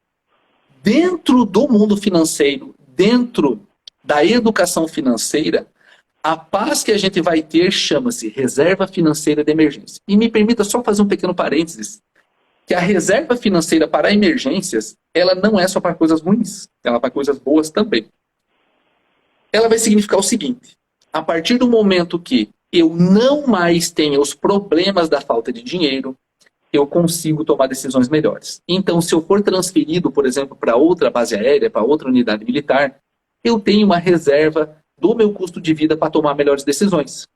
dentro do mundo financeiro, dentro da educação financeira, a paz que a gente vai ter chama-se reserva financeira de emergência. E me permita só fazer um pequeno parênteses, que a reserva financeira para emergências, ela não é só para coisas ruins, ela é para coisas boas também. Ela vai significar o seguinte, a partir do momento que eu não mais tenho os problemas da falta de dinheiro, eu consigo tomar decisões melhores. Então, se eu for transferido, por exemplo, para outra base aérea, para outra unidade militar, eu tenho uma reserva do meu custo de vida para tomar melhores decisões.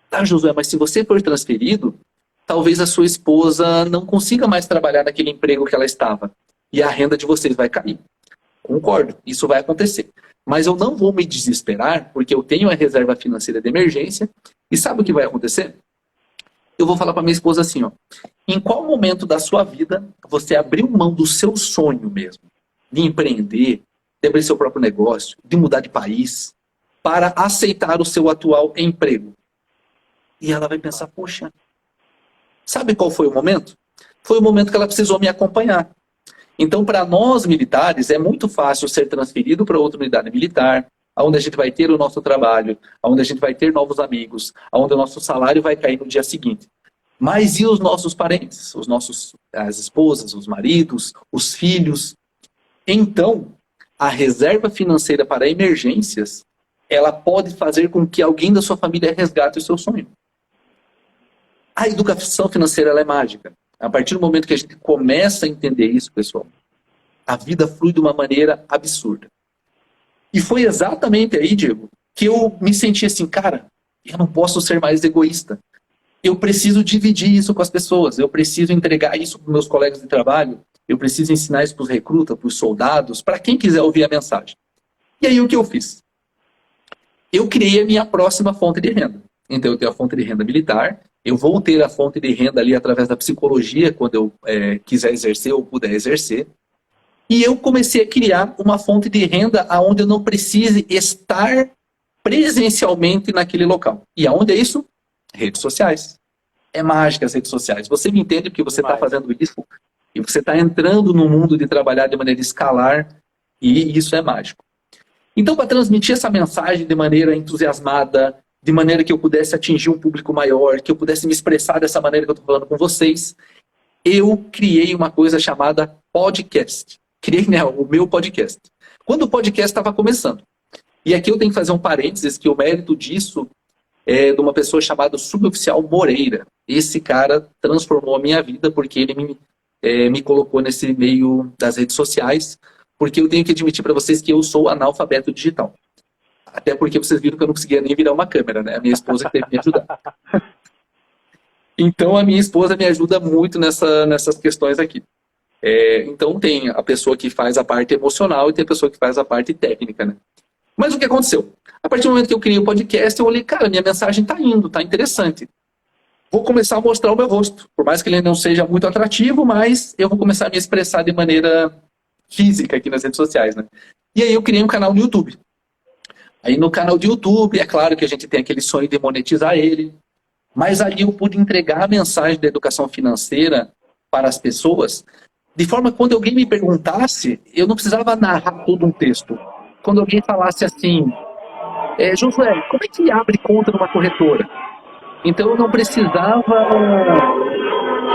Tá, Josué, mas se você for transferido, talvez a sua esposa não consiga mais trabalhar naquele emprego que ela estava. E a renda de vocês vai cair. Concordo, isso vai acontecer. Mas eu não vou me desesperar, porque eu tenho a reserva financeira de emergência. E sabe o que vai acontecer? Eu vou falar para minha esposa assim, ó. Em qual momento da sua vida você abriu mão do seu sonho mesmo? De empreender, de abrir seu próprio negócio, de mudar de país, para aceitar o seu atual emprego? E ela vai pensar, poxa, sabe qual foi o momento? Foi o momento que ela precisou me acompanhar. Então, para nós militares, é muito fácil ser transferido para outra unidade militar, onde a gente vai ter o nosso trabalho, onde a gente vai ter novos amigos, onde o nosso salário vai cair no dia seguinte. Mas e os nossos parentes? As esposas, os maridos, os filhos? Então, a reserva financeira para emergências, ela pode fazer com que alguém da sua família resgate o seu sonho. A educação financeira ela é mágica. A partir do momento que a gente começa a entender isso, pessoal, a vida flui de uma maneira absurda. E foi exatamente aí, Diego, que eu me senti assim, cara, eu não posso ser mais egoísta. Eu preciso dividir isso com as pessoas, eu preciso entregar isso para os meus colegas de trabalho, eu preciso ensinar isso para os recrutas, para os soldados, para quem quiser ouvir a mensagem. E aí o que eu fiz? Eu criei a minha próxima fonte de renda. Então eu tenho a fonte de renda militar, eu vou ter a fonte de renda ali através da psicologia, quando eu quiser exercer ou puder exercer. E eu comecei a criar uma fonte de renda onde eu não precise estar presencialmente naquele local. E aonde é isso? Redes sociais. É mágica as redes sociais. Você me entende porque você está fazendo isso e você está entrando no mundo de trabalhar de maneira escalar e isso é mágico. Então, para transmitir essa mensagem de maneira entusiasmada, de maneira que eu pudesse atingir um público maior, que eu pudesse me expressar dessa maneira que eu estou falando com vocês, eu criei uma coisa chamada podcast. Criei, né, o meu podcast. Quando o podcast estava começando. E aqui eu tenho que fazer um parênteses, que o mérito disso é de uma pessoa chamada Suboficial Moreira. Esse cara transformou a minha vida, porque ele me colocou nesse meio das redes sociais, porque eu tenho que admitir para vocês que eu sou analfabeto digital. Até porque vocês viram que eu não conseguia nem virar uma câmera, né? A minha esposa que teve que me ajudar. Então, a minha esposa me ajuda muito nessas questões aqui. Então, tem a pessoa que faz a parte emocional e tem a pessoa que faz a parte técnica, né? Mas o que aconteceu? A partir do momento que eu criei o podcast, eu olhei, cara, minha mensagem está indo, está interessante. Vou começar a mostrar o meu rosto. Por mais que ele não seja muito atrativo, mas eu vou começar a me expressar de maneira física aqui nas redes sociais, né? E aí eu criei um canal no YouTube. Aí no canal do YouTube, é claro que a gente tem aquele sonho de monetizar ele, mas ali eu pude entregar a mensagem da educação financeira para as pessoas, de forma que quando alguém me perguntasse, eu não precisava narrar todo um texto. Quando alguém falasse assim, Josué, como é que abre conta numa corretora? Então eu não precisava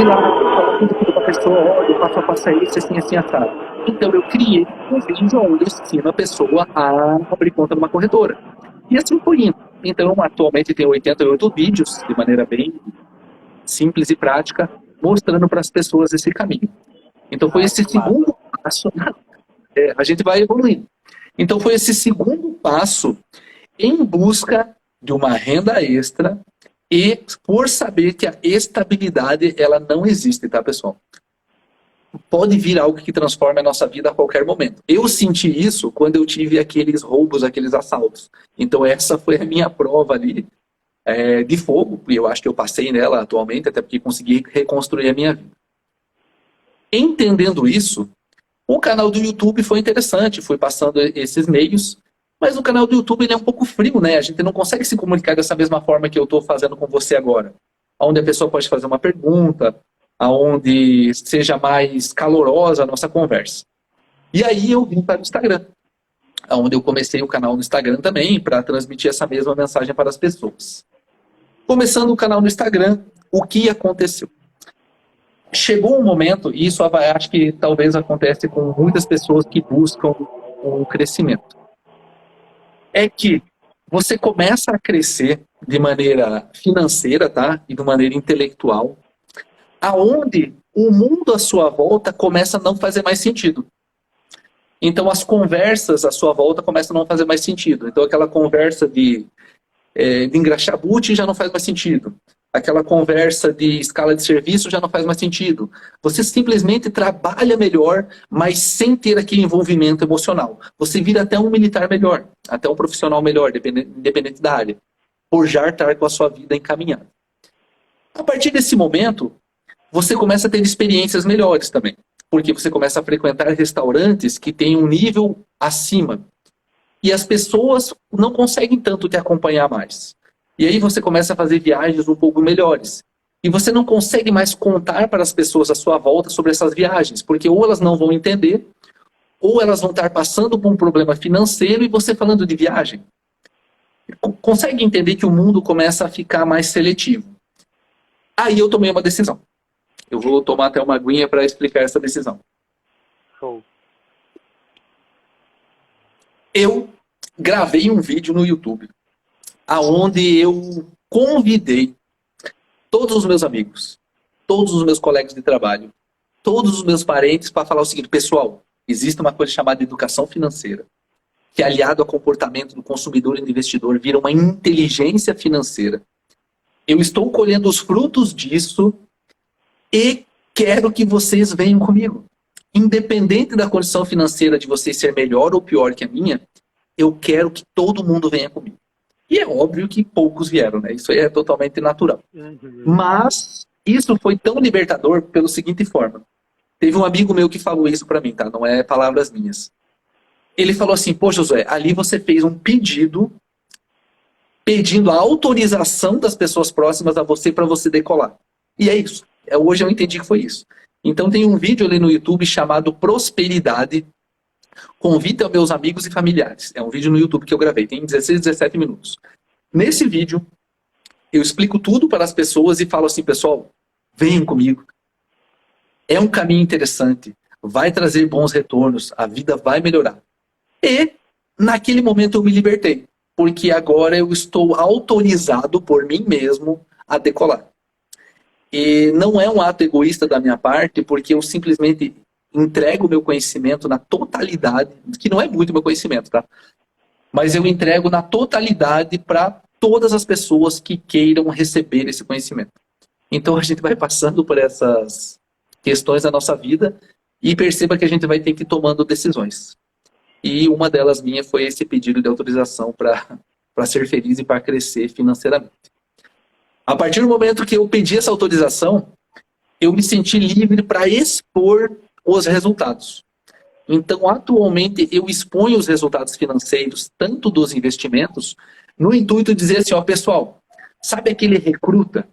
ir lá falar tudo para a pessoa, olha, passo a passo é isso, assim, assim, assado. Então eu criei um vídeo onde eu ensino a pessoa a abrir conta numa corretora. E assim foi indo. Então atualmente tem 88 vídeos, de maneira bem simples e prática, mostrando para as pessoas esse caminho. Então foi esse segundo passo, a gente vai evoluindo. Então foi esse segundo passo em busca de uma renda extra e por saber que a estabilidade ela não existe, tá, pessoal? Pode vir algo que transforme a nossa vida a qualquer momento. Eu senti isso quando eu tive aqueles roubos, aqueles assaltos. Então essa foi a minha prova ali de fogo, e eu acho que eu passei nela atualmente, até porque consegui reconstruir a minha vida. Entendendo isso, o canal do YouTube foi interessante, fui passando esses meios, mas o canal do YouTube ele é um pouco frio, né? A gente não consegue se comunicar dessa mesma forma que eu estou fazendo com você agora. Onde a pessoa pode fazer uma pergunta, onde seja mais calorosa a nossa conversa. E aí eu vim para o Instagram, onde eu comecei o canal no Instagram também, para transmitir essa mesma mensagem para as pessoas. Começando o canal no Instagram, o que aconteceu? Chegou um momento, e isso acho que talvez acontece com muitas pessoas que buscam um crescimento. É que você começa a crescer de maneira financeira, tá? E de maneira intelectual, aonde o mundo à sua volta começa a não fazer mais sentido. Então as conversas à sua volta começam a não fazer mais sentido. Então aquela conversa de engraxar boot já não faz mais sentido. Aquela conversa de escala de serviço já não faz mais sentido. Você simplesmente trabalha melhor, mas sem ter aquele envolvimento emocional. Você vira até um militar melhor, até um profissional melhor, independente da área, por já estar com a sua vida encaminhada. A partir desse momento, você começa a ter experiências melhores também, porque você começa a frequentar restaurantes que têm um nível acima. E as pessoas não conseguem tanto te acompanhar mais. E aí você começa a fazer viagens um pouco melhores. E você não consegue mais contar para as pessoas à sua volta sobre essas viagens, porque ou elas não vão entender, ou elas vão estar passando por um problema financeiro e você falando de viagem. Consegue entender que o mundo começa a ficar mais seletivo. Aí eu tomei uma decisão. Eu vou tomar até uma aguinha para explicar essa decisão. Show. Eu gravei um vídeo no YouTube, aonde eu convidei todos os meus amigos, todos os meus colegas de trabalho, todos os meus parentes para falar o seguinte: pessoal, existe uma coisa chamada educação financeira, que aliado ao comportamento do consumidor e do investidor vira uma inteligência financeira. Eu estou colhendo os frutos disso e quero que vocês venham comigo. Independente da condição financeira de vocês ser melhor ou pior que a minha, eu quero que todo mundo venha comigo. E é óbvio que poucos vieram, né? Isso aí é totalmente natural. Mas isso foi tão libertador pela seguinte forma. Teve um amigo meu que falou isso pra mim, tá? Não é palavras minhas. Ele falou assim: pô, Josué, ali você fez um pedido pedindo a autorização das pessoas próximas a você para você decolar. E é isso. Hoje eu entendi que foi isso. Então tem um vídeo ali no YouTube chamado Prosperidade, Convite aos meus amigos e familiares. É um vídeo no YouTube que eu gravei, tem 16, 17 minutos. Nesse vídeo, eu explico tudo para as pessoas e falo assim, pessoal, venham comigo. É um caminho interessante, vai trazer bons retornos, a vida vai melhorar. E, naquele momento, eu me libertei, porque agora eu estou autorizado por mim mesmo a decolar. E não é um ato egoísta da minha parte, porque eu simplesmente entrego o meu conhecimento na totalidade, que não é muito meu conhecimento, tá? Mas eu entrego na totalidade para todas as pessoas que queiram receber esse conhecimento. Então a gente vai passando por essas questões da nossa vida e perceba que a gente vai ter que ir tomando decisões. E uma delas minha foi esse pedido de autorização para ser feliz e para crescer financeiramente. A partir do momento que eu pedi essa autorização, eu me senti livre para expor os resultados. Então, atualmente, eu exponho os resultados financeiros, tanto dos investimentos, no intuito de dizer assim, ó, pessoal, sabe aquele recruta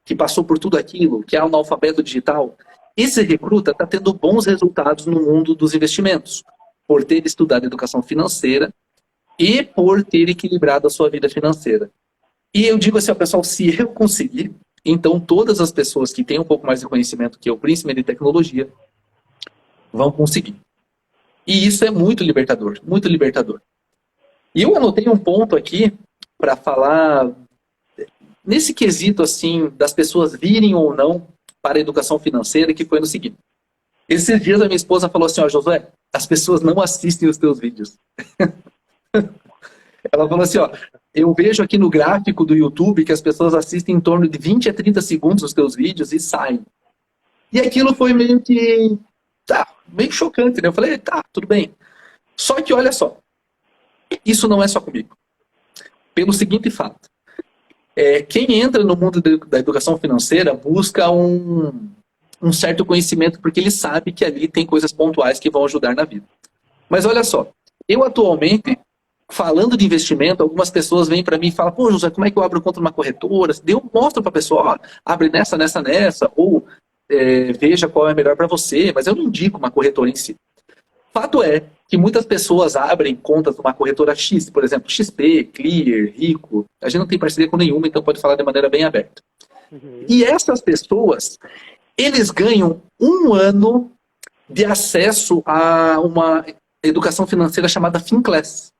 que passou por tudo aquilo, que é analfabeto digital? Esse recruta está tendo bons resultados no mundo dos investimentos, por ter estudado educação financeira e por ter equilibrado a sua vida financeira. E eu digo assim, ó, pessoal, se eu conseguir, então todas as pessoas que têm um pouco mais de conhecimento que eu, principalmente de tecnologia, vão conseguir. E isso é muito libertador, muito libertador. E eu anotei um ponto aqui para falar nesse quesito assim das pessoas virem ou não para a educação financeira, que foi no seguinte. Esses dias a minha esposa falou assim, ó, Josué, as pessoas não assistem os teus vídeos. Ela falou assim, ó, eu vejo aqui no gráfico do YouTube que as pessoas assistem em torno de 20 a 30 segundos os teus vídeos e saem. E aquilo foi meio que, meio chocante, né? Eu falei, tá, tudo bem. Só que olha só, isso não é só comigo. Pelo seguinte fato, quem entra no mundo da educação financeira busca um certo conhecimento porque ele sabe que ali tem coisas pontuais que vão ajudar na vida. Mas olha só, eu atualmente, falando de investimento, algumas pessoas vêm para mim e falam, pô, José, como é que eu abro conta numa corretora? Eu mostro para a pessoa, ó, abre nessa, ou veja qual é melhor para você, mas eu não indico uma corretora em si. Fato é que muitas pessoas abrem contas numa corretora X, por exemplo, XP, Clear, Rico. A gente não tem parceria com nenhuma, então pode falar de maneira bem aberta. Uhum. E essas pessoas, eles ganham 1 ano de acesso a uma educação financeira chamada Finclass,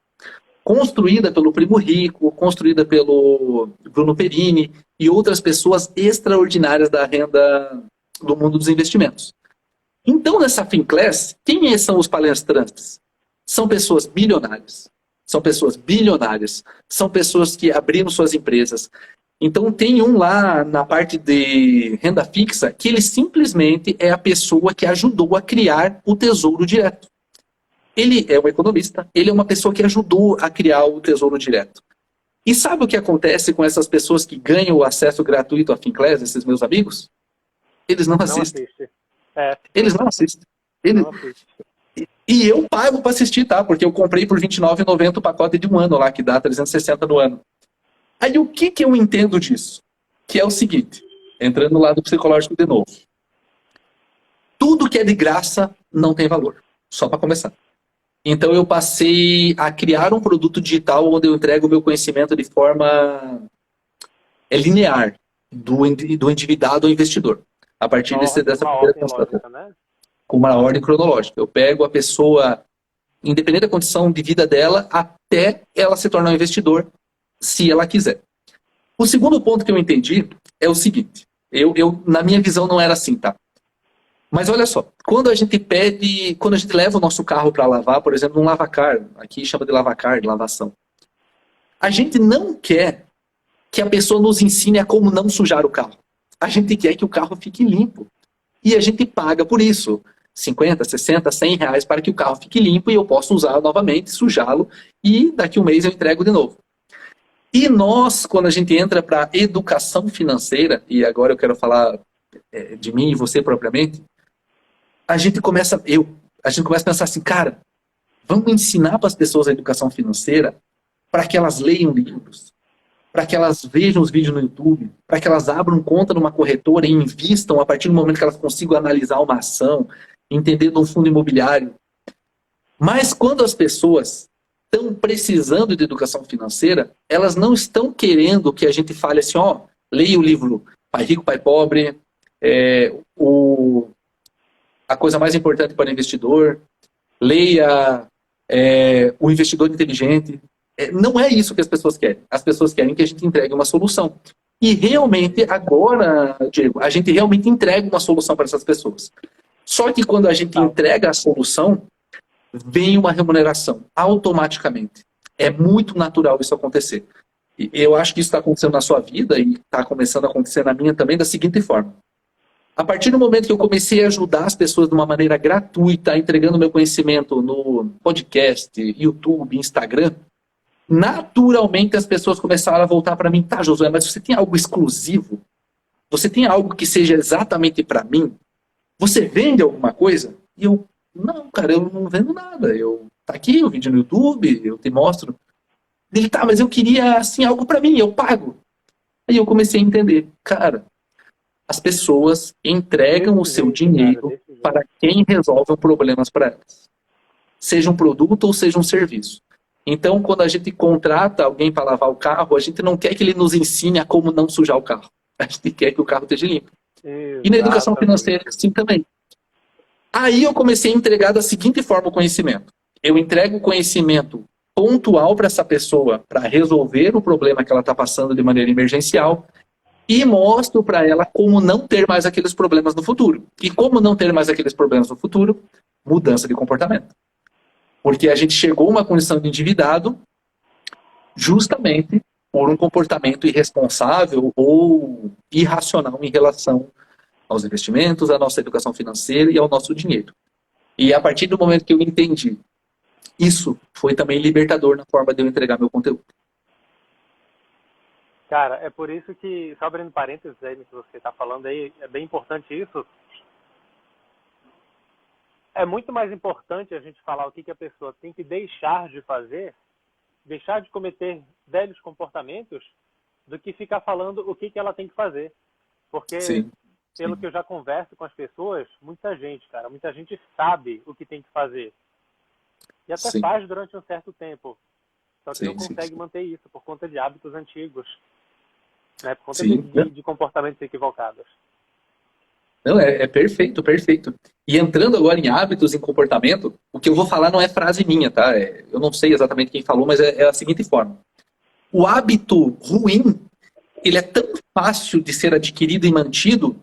construída pelo Primo Rico, construída pelo Bruno Perini e outras pessoas extraordinárias da renda do mundo dos investimentos. Então, nessa Finclass, quem são os palestrantes? São pessoas bilionárias, são pessoas bilionárias, são pessoas que abriram suas empresas. Então, tem um lá na parte de renda fixa que ele simplesmente é a pessoa que ajudou a criar o Tesouro Direto. Ele é um economista, ele é uma pessoa que ajudou a criar o Tesouro Direto. E sabe o que acontece com essas pessoas que ganham o acesso gratuito à Finclass, esses meus amigos? Eles não assistem. Eles não assistem. E eu pago para assistir, tá? Porque eu comprei por R$29,90 o pacote de 1 ano lá, que dá 360 no ano. Aí o que eu entendo disso? Que é o seguinte, entrando no lado psicológico de novo. Tudo que é de graça não tem valor. Só para começar. Então eu passei a criar um produto digital onde eu entrego o meu conhecimento de forma linear, do endividado ao investidor. A partir dessa primeira constatação. Né? Com uma ordem cronológica. Eu pego a pessoa, independente da condição de vida dela, até ela se tornar um investidor, se ela quiser. O segundo ponto que eu entendi é o seguinte. Na minha visão não era assim, tá? Mas olha só, quando a gente leva o nosso carro para lavar, por exemplo, num lavacar, aqui chama de lavacar, de lavação. A gente não quer que a pessoa nos ensine a como não sujar o carro. A gente quer que o carro fique limpo. E a gente paga por isso. 50, 60, 100 reais para que o carro fique limpo e eu possa usar novamente, sujá-lo, e daqui um mês eu entrego de novo. E nós, quando a gente entra para educação financeira, e agora eu quero falar de mim e você propriamente, a gente começa a pensar assim, cara, vamos ensinar para as pessoas a educação financeira para que elas leiam livros, para que elas vejam os vídeos no YouTube, para que elas abram conta numa corretora e invistam a partir do momento que elas consigam analisar uma ação, entender de um fundo imobiliário. Mas quando as pessoas estão precisando de educação financeira, elas não estão querendo que a gente fale assim, ó, leia o livro Pai Rico, Pai Pobre, a coisa mais importante para o investidor, leia O Investidor Inteligente. Não é isso que as pessoas querem. As pessoas querem que a gente entregue uma solução. E realmente, agora, Diego, a gente realmente entrega uma solução para essas pessoas. Só que quando a gente entrega a solução, vem uma remuneração, automaticamente. É muito natural isso acontecer. E eu acho que isso está acontecendo na sua vida e está começando a acontecer na minha também da seguinte forma. A partir do momento que eu comecei a ajudar as pessoas de uma maneira gratuita, entregando meu conhecimento no podcast, YouTube, Instagram, naturalmente as pessoas começaram a voltar para mim. Tá, Josué, mas você tem algo exclusivo? Você tem algo que seja exatamente para mim? Você vende alguma coisa? E eu, não, cara, eu não vendo nada. Tá aqui o vídeo no YouTube, eu te mostro. Ele, tá, mas eu queria, assim, algo para mim, eu pago. Aí eu comecei a entender, cara, as pessoas entregam o seu dinheiro para quem resolve problemas para elas. Seja um produto ou seja um serviço. Então, quando a gente contrata alguém para lavar o carro, a gente não quer que ele nos ensine a como não sujar o carro. A gente quer que o carro esteja limpo. E na educação financeira, assim também. Aí eu comecei a entregar da seguinte forma o conhecimento. Eu entrego o conhecimento pontual para essa pessoa para resolver o problema que ela está passando de maneira emergencial e mostro para ela como não ter mais aqueles problemas no futuro. E como não ter mais aqueles problemas no futuro? Mudança de comportamento. Porque a gente chegou a uma condição de endividado justamente por um comportamento irresponsável ou irracional em relação aos investimentos, à nossa educação financeira e ao nosso dinheiro. E a partir do momento que eu entendi, isso foi também libertador na forma de eu entregar meu conteúdo. Cara, é por isso que, só abrindo parênteses aí no que você está falando aí, é bem importante isso. É muito mais importante a gente falar o que a pessoa tem que deixar de fazer, deixar de cometer velhos comportamentos, do que ficar falando o que ela tem que fazer. Porque, pelo que eu já converso com as pessoas, muita gente sabe o que tem que fazer. E até faz durante um certo tempo. Só que não consegue manter isso por conta de hábitos antigos. Né? Por conta de comportamentos equivocados. Não, é perfeito, perfeito. E entrando agora em hábitos, em comportamento, o que eu vou falar não é frase minha, tá? Eu não sei exatamente quem falou, mas é a seguinte forma. O hábito ruim, ele é tão fácil de ser adquirido e mantido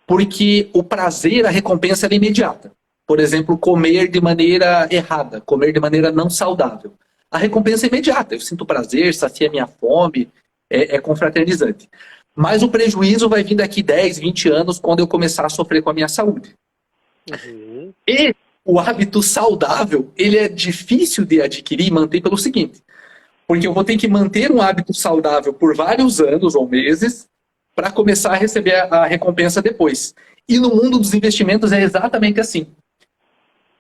porque o prazer, a recompensa é imediata. Por exemplo, comer de maneira errada, comer de maneira não saudável. A recompensa é imediata. Eu sinto prazer, sacia minha fome, é confraternizante. Mas o prejuízo vai vir daqui 10, 20 anos quando eu começar a sofrer com a minha saúde. Uhum. E o hábito saudável, ele é difícil de adquirir e manter pelo seguinte. Porque eu vou ter que manter um hábito saudável por vários anos ou meses para começar a receber a recompensa depois. E no mundo dos investimentos é exatamente assim.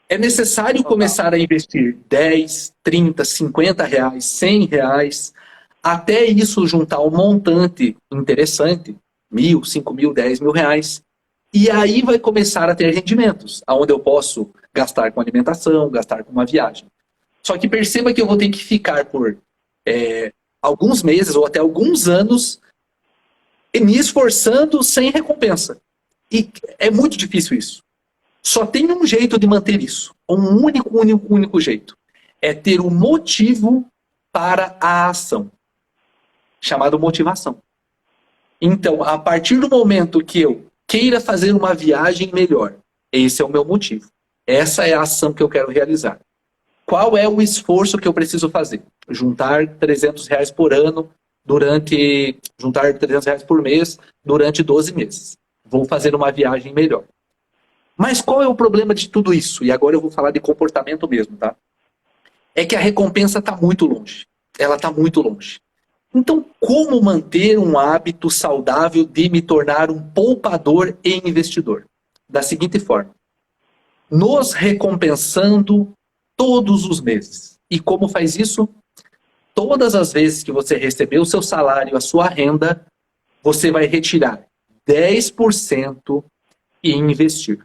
É necessário começar a investir 10, 30, 50 reais, 100 reais, até isso juntar um montante interessante, 1.000, 5.000, 10.000 reais. E aí vai começar a ter rendimentos, onde eu posso gastar com alimentação, gastar com uma viagem. Só que perceba que eu vou ter que ficar por alguns meses ou até alguns anos me esforçando sem recompensa. E é muito difícil isso. Só tem um jeito de manter isso. Um único jeito. É ter o motivo para a ação. Chamado motivação. Então, a partir do momento que eu queira fazer uma viagem melhor, esse é o meu motivo. Essa é a ação que eu quero realizar. Qual é o esforço que eu preciso fazer? Juntar 300 reais por ano juntar 300 reais por mês durante 12 meses. Vou fazer uma viagem melhor. Mas qual é o problema de tudo isso? E agora eu vou falar de comportamento mesmo, tá? É que a recompensa está muito longe. Ela está muito longe. Então, como manter um hábito saudável de me tornar um poupador e investidor? Da seguinte forma. Nos recompensando todos os meses. E como faz isso? Todas as vezes que você receber o seu salário, a sua renda, você vai retirar 10% e investir.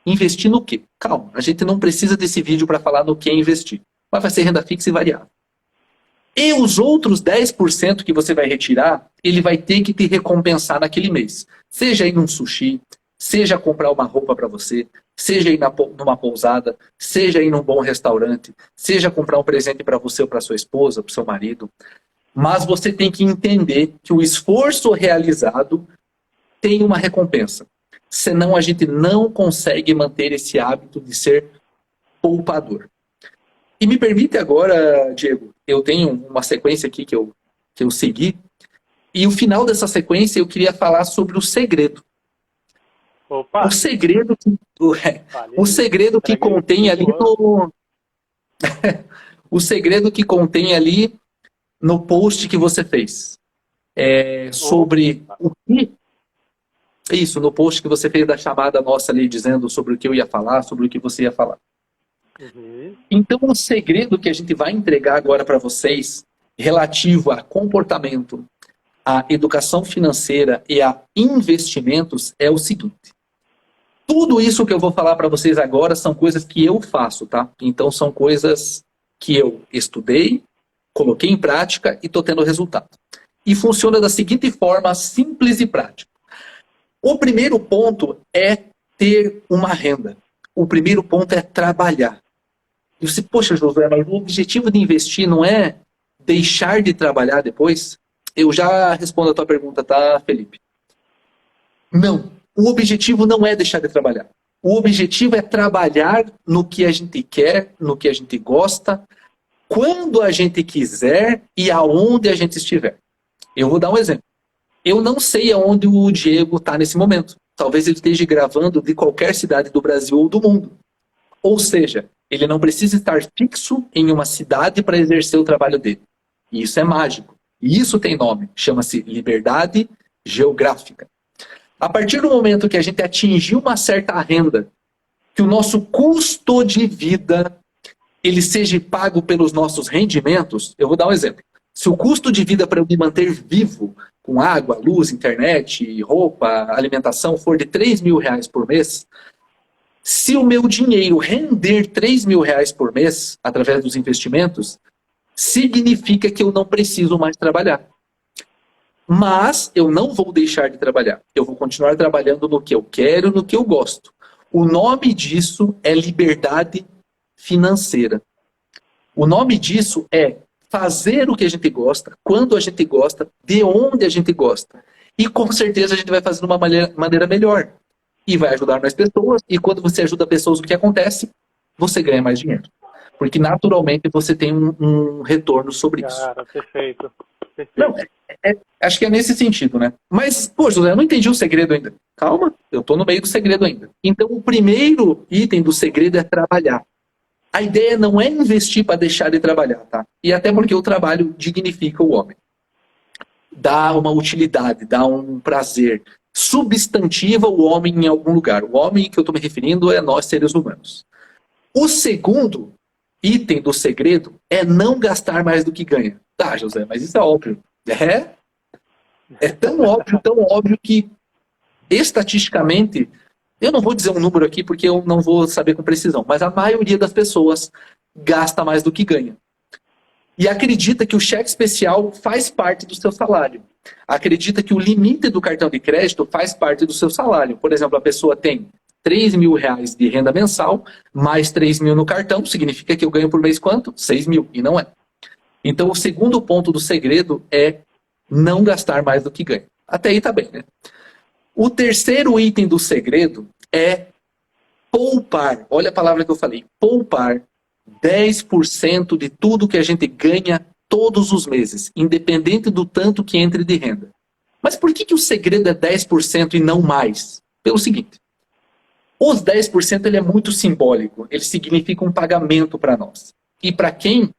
Investir no quê? Calma, a gente não precisa desse vídeo para falar no que investir. Mas vai ser renda fixa e variável. E os outros 10% que você vai retirar, ele vai ter que te recompensar naquele mês. Seja ir num sushi, seja comprar uma roupa para você, seja ir numa pousada, seja ir num bom restaurante, seja comprar um presente para você ou para sua esposa, para o seu marido. Mas você tem que entender que o esforço realizado tem uma recompensa. Senão a gente não consegue manter esse hábito de ser poupador. E me permite agora, Diego, eu tenho uma sequência aqui que eu segui, e o final dessa sequência eu queria falar sobre o segredo. Opa! O segredo que contém ali no... o segredo que contém ali no post que você fez. Sobre o que... Isso, no post que você fez da chamada nossa ali, dizendo sobre o que eu ia falar, sobre o que você ia falar. Uhum. Então, o segredo que a gente vai entregar agora para vocês, relativo a comportamento, a educação financeira e a investimentos, é o seguinte. Tudo isso que eu vou falar para vocês agora são coisas que eu faço, tá? Então, são coisas que eu estudei, coloquei em prática e estou tendo resultado. E funciona da seguinte forma, simples e prática. O primeiro ponto é ter uma renda. O primeiro ponto é trabalhar. E você, poxa, Josué, mas o objetivo de investir não é deixar de trabalhar depois? Eu já respondo a tua pergunta, tá, Felipe? Não. O objetivo não é deixar de trabalhar. O objetivo é trabalhar no que a gente quer, no que a gente gosta, quando a gente quiser e aonde a gente estiver. Eu vou dar um exemplo. Eu não sei aonde o Diego está nesse momento. Talvez ele esteja gravando de qualquer cidade do Brasil ou do mundo. Ou seja, ele não precisa estar fixo em uma cidade para exercer o trabalho dele. E isso é mágico. E isso tem nome. Chama-se liberdade geográfica. A partir do momento que a gente atingir uma certa renda, que o nosso custo de vida ele seja pago pelos nossos rendimentos, eu vou dar um exemplo. Se o custo de vida para eu me manter vivo, com água, luz, internet, roupa, alimentação, for de R$3.000 por mês, se o meu dinheiro render R$3.000 por mês, através dos investimentos, significa que eu não preciso mais trabalhar. Mas eu não vou deixar de trabalhar. Eu vou continuar trabalhando no que eu quero, no que eu gosto. O nome disso é liberdade financeira. O nome disso é fazer o que a gente gosta, quando a gente gosta, de onde a gente gosta. E com certeza a gente vai fazer de uma maneira melhor. E vai ajudar mais pessoas. E quando você ajuda pessoas, o que acontece? Você ganha mais dinheiro. Porque naturalmente você tem um retorno sobre isso. Cara, perfeito. Não, acho que é nesse sentido, né? Mas, pô, José, eu não entendi o segredo ainda. Calma, eu tô no meio do segredo ainda. Então, o primeiro item do segredo é trabalhar. A ideia não é investir para deixar de trabalhar, tá? E até porque o trabalho dignifica o homem. Dá uma utilidade, dá um prazer. Substantiva o homem em algum lugar. O homem que eu estou me referindo é nós, seres humanos. O segundo item do segredo é não gastar mais do que ganha. Tá, José, mas isso é óbvio. É tão óbvio que, estatisticamente, eu não vou dizer um número aqui porque eu não vou saber com precisão, mas a maioria das pessoas gasta mais do que ganha. E acredita que o cheque especial faz parte do seu salário. Acredita que o limite do cartão de crédito faz parte do seu salário. Por exemplo, a pessoa tem R$3.000 de renda mensal, mais 3.000 no cartão, significa que eu ganho por mês quanto? 6.000, e não é. Então, o segundo ponto do segredo é não gastar mais do que ganha. Até aí tá bem, né? O terceiro item do segredo é poupar. Olha a palavra que eu falei. Poupar 10% de tudo que a gente ganha todos os meses, independente do tanto que entre de renda. Mas por que o segredo é 10% e não mais? Pelo seguinte. Os 10% ele é muito simbólico. Ele significa um pagamento para nós. E para quem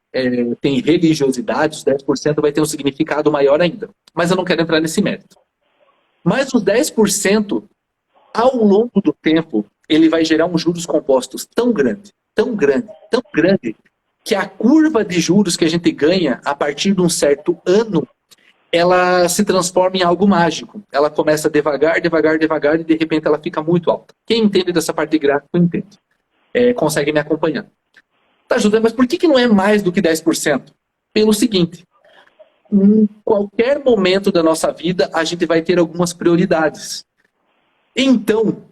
tem religiosidade, os 10% vai ter um significado maior ainda. Mas eu não quero entrar nesse mérito. Mas os 10%, ao longo do tempo, ele vai gerar um juros compostos tão grande, que a curva de juros que a gente ganha a partir de um certo ano, ela se transforma em algo mágico. Ela começa devagar, devagar, devagar, e de repente ela fica muito alta. Quem entende dessa parte de gráfico, entende. Consegue me acompanhar. Tá, José, mas por que não é mais do que 10%? Pelo seguinte, em qualquer momento da nossa vida, a gente vai ter algumas prioridades. Então,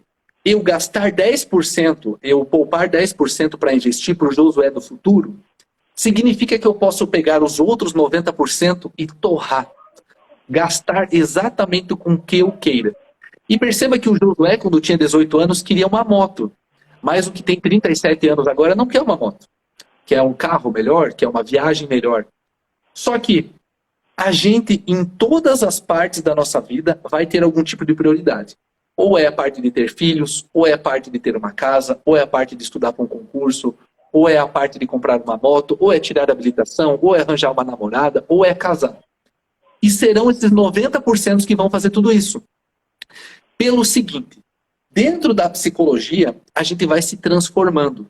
eu gastar 10%, eu poupar 10% para investir para o Josué do futuro, significa que eu posso pegar os outros 90% e torrar. Gastar exatamente com o que eu queira. E perceba que o Josué, quando tinha 18 anos, queria uma moto. Mas o que tem 37 anos agora não quer uma moto. Quer um carro melhor, quer uma viagem melhor. Só que a gente, em todas as partes da nossa vida, vai ter algum tipo de prioridade. Ou é a parte de ter filhos, ou é a parte de ter uma casa, ou é a parte de estudar para um concurso, ou é a parte de comprar uma moto, ou é tirar a habilitação, ou é arranjar uma namorada, ou é casar. E serão esses 90% que vão fazer tudo isso. Pelo seguinte, dentro da psicologia, a gente vai se transformando.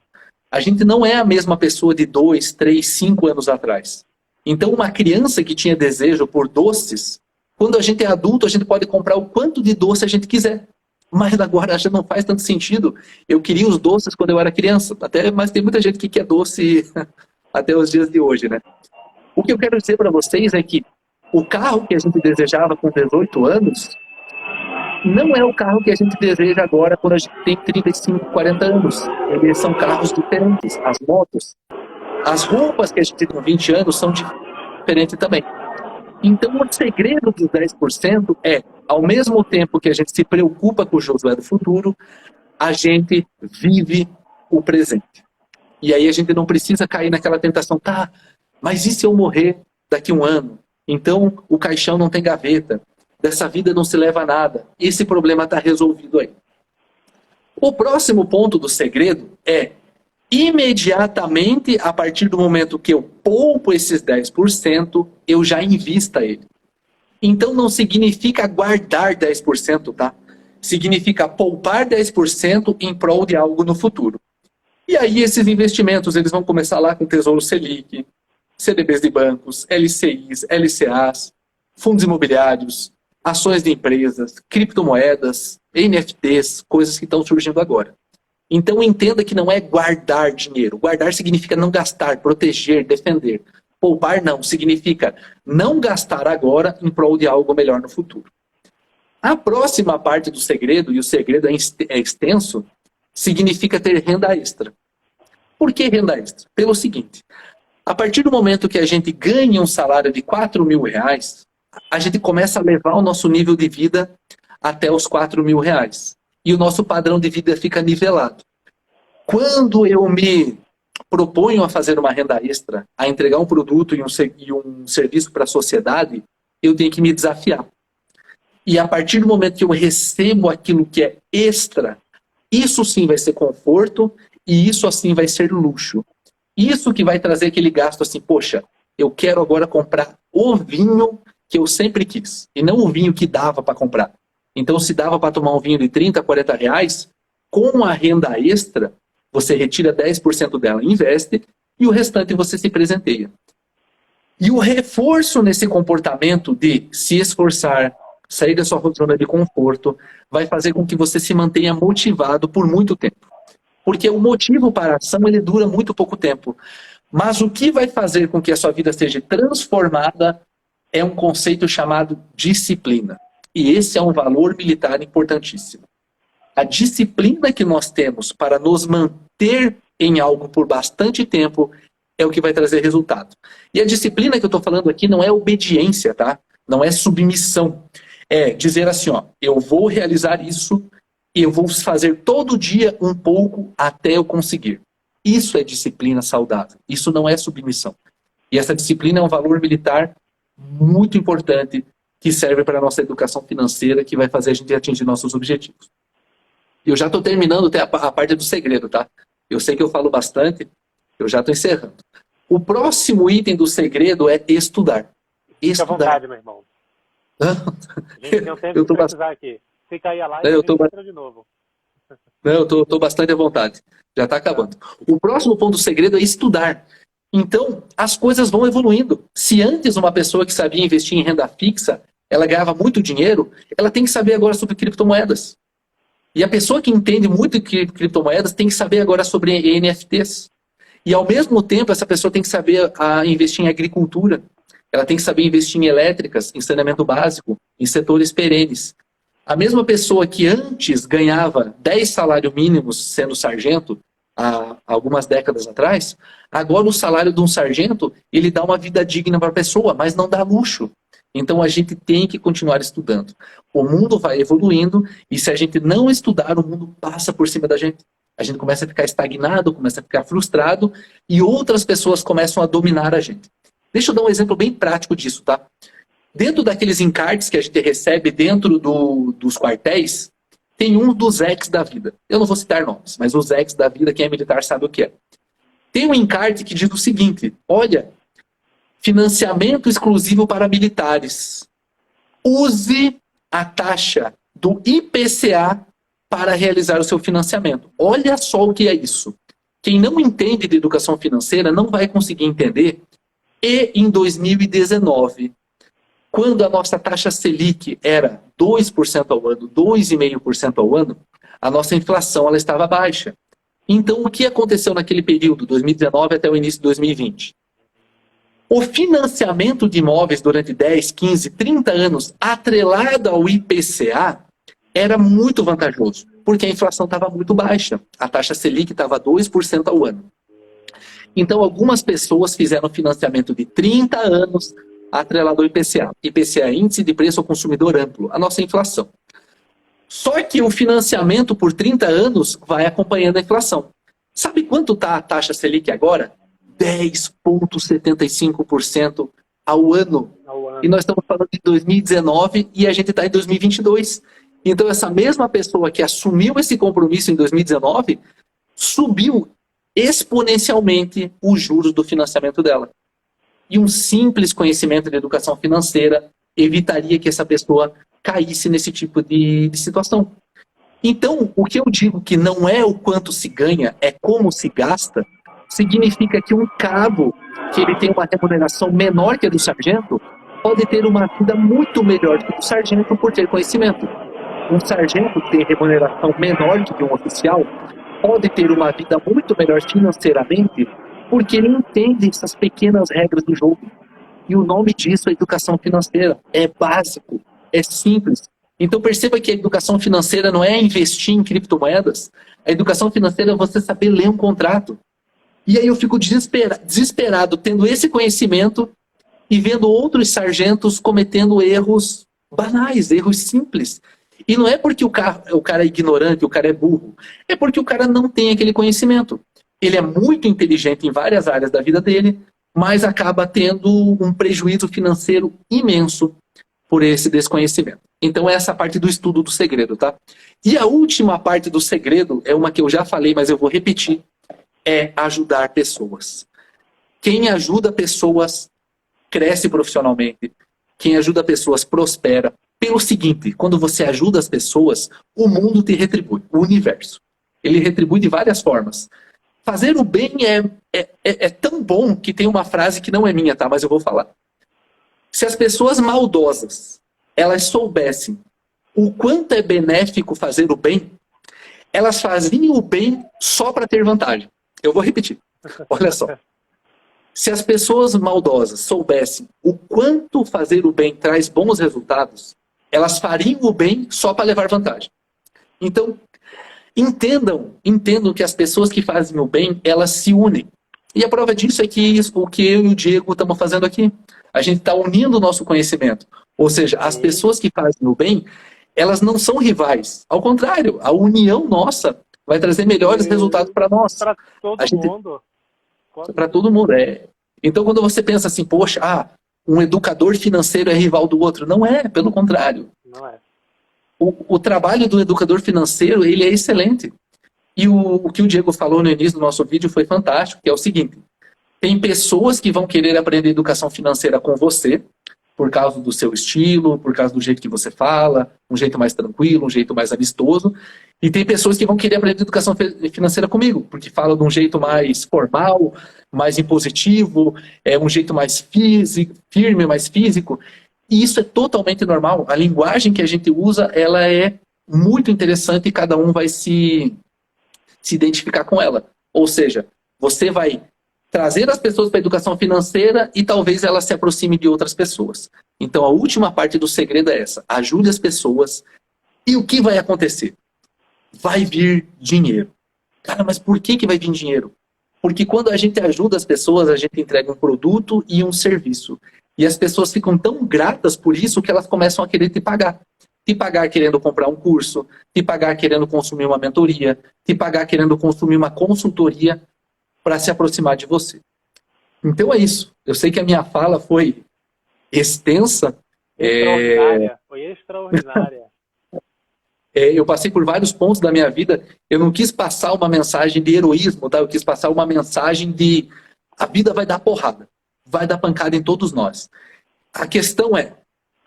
A gente não é a mesma pessoa de 2, 3, 5 anos atrás. Então, uma criança que tinha desejo por doces, quando a gente é adulto, a gente pode comprar o quanto de doce a gente quiser. Mas agora já não faz tanto sentido. Eu queria os doces quando eu era criança, mas tem muita gente que quer doce até os dias de hoje, né? O que eu quero dizer para vocês é que o carro que a gente desejava com 18 anos não é o carro que a gente deseja agora quando a gente tem 35, 40 anos. Eles são carros diferentes, as motos. As roupas que a gente tem com 20 anos são diferentes também. Então, o segredo dos 10% é, ao mesmo tempo que a gente se preocupa com o Josué do futuro, a gente vive o presente. E aí a gente não precisa cair naquela tentação, tá, mas e se eu morrer daqui a um ano? Então, o caixão não tem gaveta. Dessa vida não se leva a nada. Esse problema está resolvido aí. O próximo ponto do segredo é, imediatamente, a partir do momento que eu poupo esses 10%, eu já invista ele. Então não significa guardar 10%, tá? Significa poupar 10% em prol de algo no futuro. E aí esses investimentos, eles vão começar lá com Tesouro Selic, CDBs de bancos, LCIs, LCAs, fundos imobiliários, ações de empresas, criptomoedas, NFTs, coisas que estão surgindo agora. Então entenda que não é guardar dinheiro. Guardar significa não gastar, proteger, defender. Poupar não, significa não gastar agora em prol de algo melhor no futuro. A próxima parte do segredo, e o segredo é extenso, significa ter renda extra. Por que renda extra? Pelo seguinte, a partir do momento que a gente ganha um salário de 4 mil reais, a gente começa a levar o nosso nível de vida até os 4 mil reais. E o nosso padrão de vida fica nivelado. Quando eu me proponho a fazer uma renda extra, a entregar um produto e um serviço para a sociedade, eu tenho que me desafiar. E a partir do momento que eu recebo aquilo que é extra, isso sim vai ser conforto e isso assim vai ser luxo. Isso que vai trazer aquele gasto assim, poxa, eu quero agora comprar o vinho que eu sempre quis, e não o vinho que dava para comprar. Então, se dava para tomar um vinho de 30, 40 reais, com a renda extra, você retira 10% dela, investe, e o restante você se presenteia. E o reforço nesse comportamento de se esforçar, sair da sua zona de conforto, vai fazer com que você se mantenha motivado por muito tempo. Porque o motivo para a ação, ele dura muito pouco tempo. Mas o que vai fazer com que a sua vida seja transformada é um conceito chamado disciplina. E esse é um valor militar importantíssimo. A disciplina que nós temos para nos manter em algo por bastante tempo é o que vai trazer resultado. E a disciplina que eu estou falando aqui não é obediência, tá? Não é submissão. É dizer assim, ó, eu vou realizar isso e eu vou fazer todo dia um pouco até eu conseguir. Isso é disciplina saudável. Isso não é submissão. E essa disciplina é um valor militar muito importante que serve para a nossa educação financeira, que vai fazer a gente atingir nossos objetivos. Eu já estou terminando até a parte do segredo, tá? Eu sei que eu falo bastante, eu já estou encerrando. O próximo item do segredo é estudar. Fica à vontade, meu irmão. A gente tem um tempo de precisar aqui. Fica aí a live e a gente entra de novo. Não, eu estou bastante à vontade. Já está acabando. O próximo ponto do segredo é estudar. Então, as coisas vão evoluindo. Se antes uma pessoa que sabia investir em renda fixa, ela ganhava muito dinheiro, ela tem que saber agora sobre criptomoedas. E a pessoa que entende muito de criptomoedas tem que saber agora sobre NFTs. E ao mesmo tempo, essa pessoa tem que saber investir em agricultura. Ela tem que saber investir em elétricas, em saneamento básico, em setores perenes. A mesma pessoa que antes ganhava 10 salários mínimos sendo sargento, há algumas décadas atrás, agora o salário de um sargento, ele dá uma vida digna para a pessoa, mas não dá luxo. Então a gente tem que continuar estudando. O mundo vai evoluindo e se a gente não estudar, o mundo passa por cima da gente. A gente começa a ficar estagnado, começa a ficar frustrado e outras pessoas começam a dominar a gente. Deixa eu dar um exemplo bem prático disso, tá? Dentro daqueles encartes que a gente recebe dentro dos quartéis, tem um dos ex da vida. Eu não vou citar nomes, mas os ex da vida, quem é militar sabe o que é. Tem um encarte que diz o seguinte: olha, financiamento exclusivo para militares. Use a taxa do IPCA para realizar o seu financiamento. Olha só o que é isso. Quem não entende de educação financeira não vai conseguir entender. E em 2019, quando a nossa taxa Selic era 2% ao ano, 2,5% ao ano, a nossa inflação ela estava baixa. Então, o que aconteceu naquele período, 2019 até o início de 2020? O financiamento de imóveis durante 10, 15, 30 anos, atrelado ao IPCA, era muito vantajoso, porque a inflação estava muito baixa. A taxa Selic estava 2% ao ano. Então, algumas pessoas fizeram financiamento de 30 anos atrelado ao IPCA. IPCA é Índice de Preço ao Consumidor Amplo, a nossa inflação. Só que o financiamento por 30 anos vai acompanhando a inflação. Sabe quanto está a taxa Selic agora? 10,75% ao ano. E nós estamos falando de 2019 e a gente está em 2022. Então, essa mesma pessoa que assumiu esse compromisso em 2019 subiu exponencialmente os juros do financiamento dela. E um simples conhecimento de educação financeira evitaria que essa pessoa caísse nesse tipo de situação. Então, o que eu digo que não é o quanto se ganha, é como se gasta, significa que um cabo que ele tem uma remuneração menor que a do sargento pode ter uma vida muito melhor que a do sargento por ter conhecimento. Um sargento que tem remuneração menor que um oficial pode ter uma vida muito melhor financeiramente porque ele entende essas pequenas regras do jogo. E o nome disso é educação financeira. É básico, é simples. Então perceba que a educação financeira não é investir em criptomoedas. A educação financeira é você saber ler um contrato. E aí eu fico desesperado tendo esse conhecimento e vendo outros sargentos cometendo erros banais, erros simples. E não é porque o cara é ignorante, o cara é burro. É porque o cara não tem aquele conhecimento. Ele é muito inteligente em várias áreas da vida dele, mas acaba tendo um prejuízo financeiro imenso por esse desconhecimento. Então essa parte do estudo do segredo, tá? E a última parte do segredo é uma que eu já falei, mas eu vou repetir. É ajudar pessoas. Quem ajuda pessoas cresce profissionalmente. Quem ajuda pessoas prospera. Pelo seguinte, quando você ajuda as pessoas, o mundo te retribui, o universo. Ele retribui de várias formas. Fazer o bem é tão bom que tem uma frase que não é minha, tá? Mas eu vou falar. Se as pessoas maldosas, elas soubessem o quanto é benéfico fazer o bem, elas faziam o bem só para ter vantagem. Eu vou repetir. Olha só. Se as pessoas maldosas soubessem o quanto fazer o bem traz bons resultados, elas fariam o bem só para levar vantagem. Então, entendam que as pessoas que fazem o bem, elas se unem. E a prova disso é que o que eu e o Diego estamos fazendo aqui. A gente está unindo o nosso conhecimento. Ou seja, as pessoas que fazem o bem, elas não são rivais. Ao contrário, a união nossa vai trazer melhores resultados para nós. Para todo mundo. Para todo mundo, é. Então, quando você pensa assim, poxa, um educador financeiro é rival do outro. Não é, pelo contrário. Não é. O trabalho do educador financeiro, ele é excelente. E o que o Diego falou no início do nosso vídeo foi fantástico, que é o seguinte. Tem pessoas que vão querer aprender educação financeira com você, por causa do seu estilo, por causa do jeito que você fala, um jeito mais tranquilo, um jeito mais amistoso. E tem pessoas que vão querer aprender educação financeira comigo, porque falam de um jeito mais formal, mais impositivo, um jeito mais físico, firme, mais físico. E isso é totalmente normal. A linguagem que a gente usa, ela é muito interessante e cada um vai se identificar com ela. Ou seja, você vai trazer as pessoas para a educação financeira e talvez ela se aproxime de outras pessoas. Então, a última parte do segredo é essa. Ajude as pessoas. E o que vai acontecer? Vai vir dinheiro. Cara, mas por que vai vir dinheiro? Porque quando a gente ajuda as pessoas, a gente entrega um produto e um serviço. E as pessoas ficam tão gratas por isso que elas começam a querer te pagar. Te pagar querendo comprar um curso, te pagar querendo consumir uma mentoria, te pagar querendo consumir uma consultoria para se aproximar de você. Então é isso. Eu sei que a minha fala foi extensa. Extraordinária. Foi extraordinária. Eu passei por vários pontos da minha vida. Eu não quis passar uma mensagem de heroísmo, tá? Eu quis passar uma mensagem de a vida vai dar porrada. Vai dar pancada em todos nós. A questão é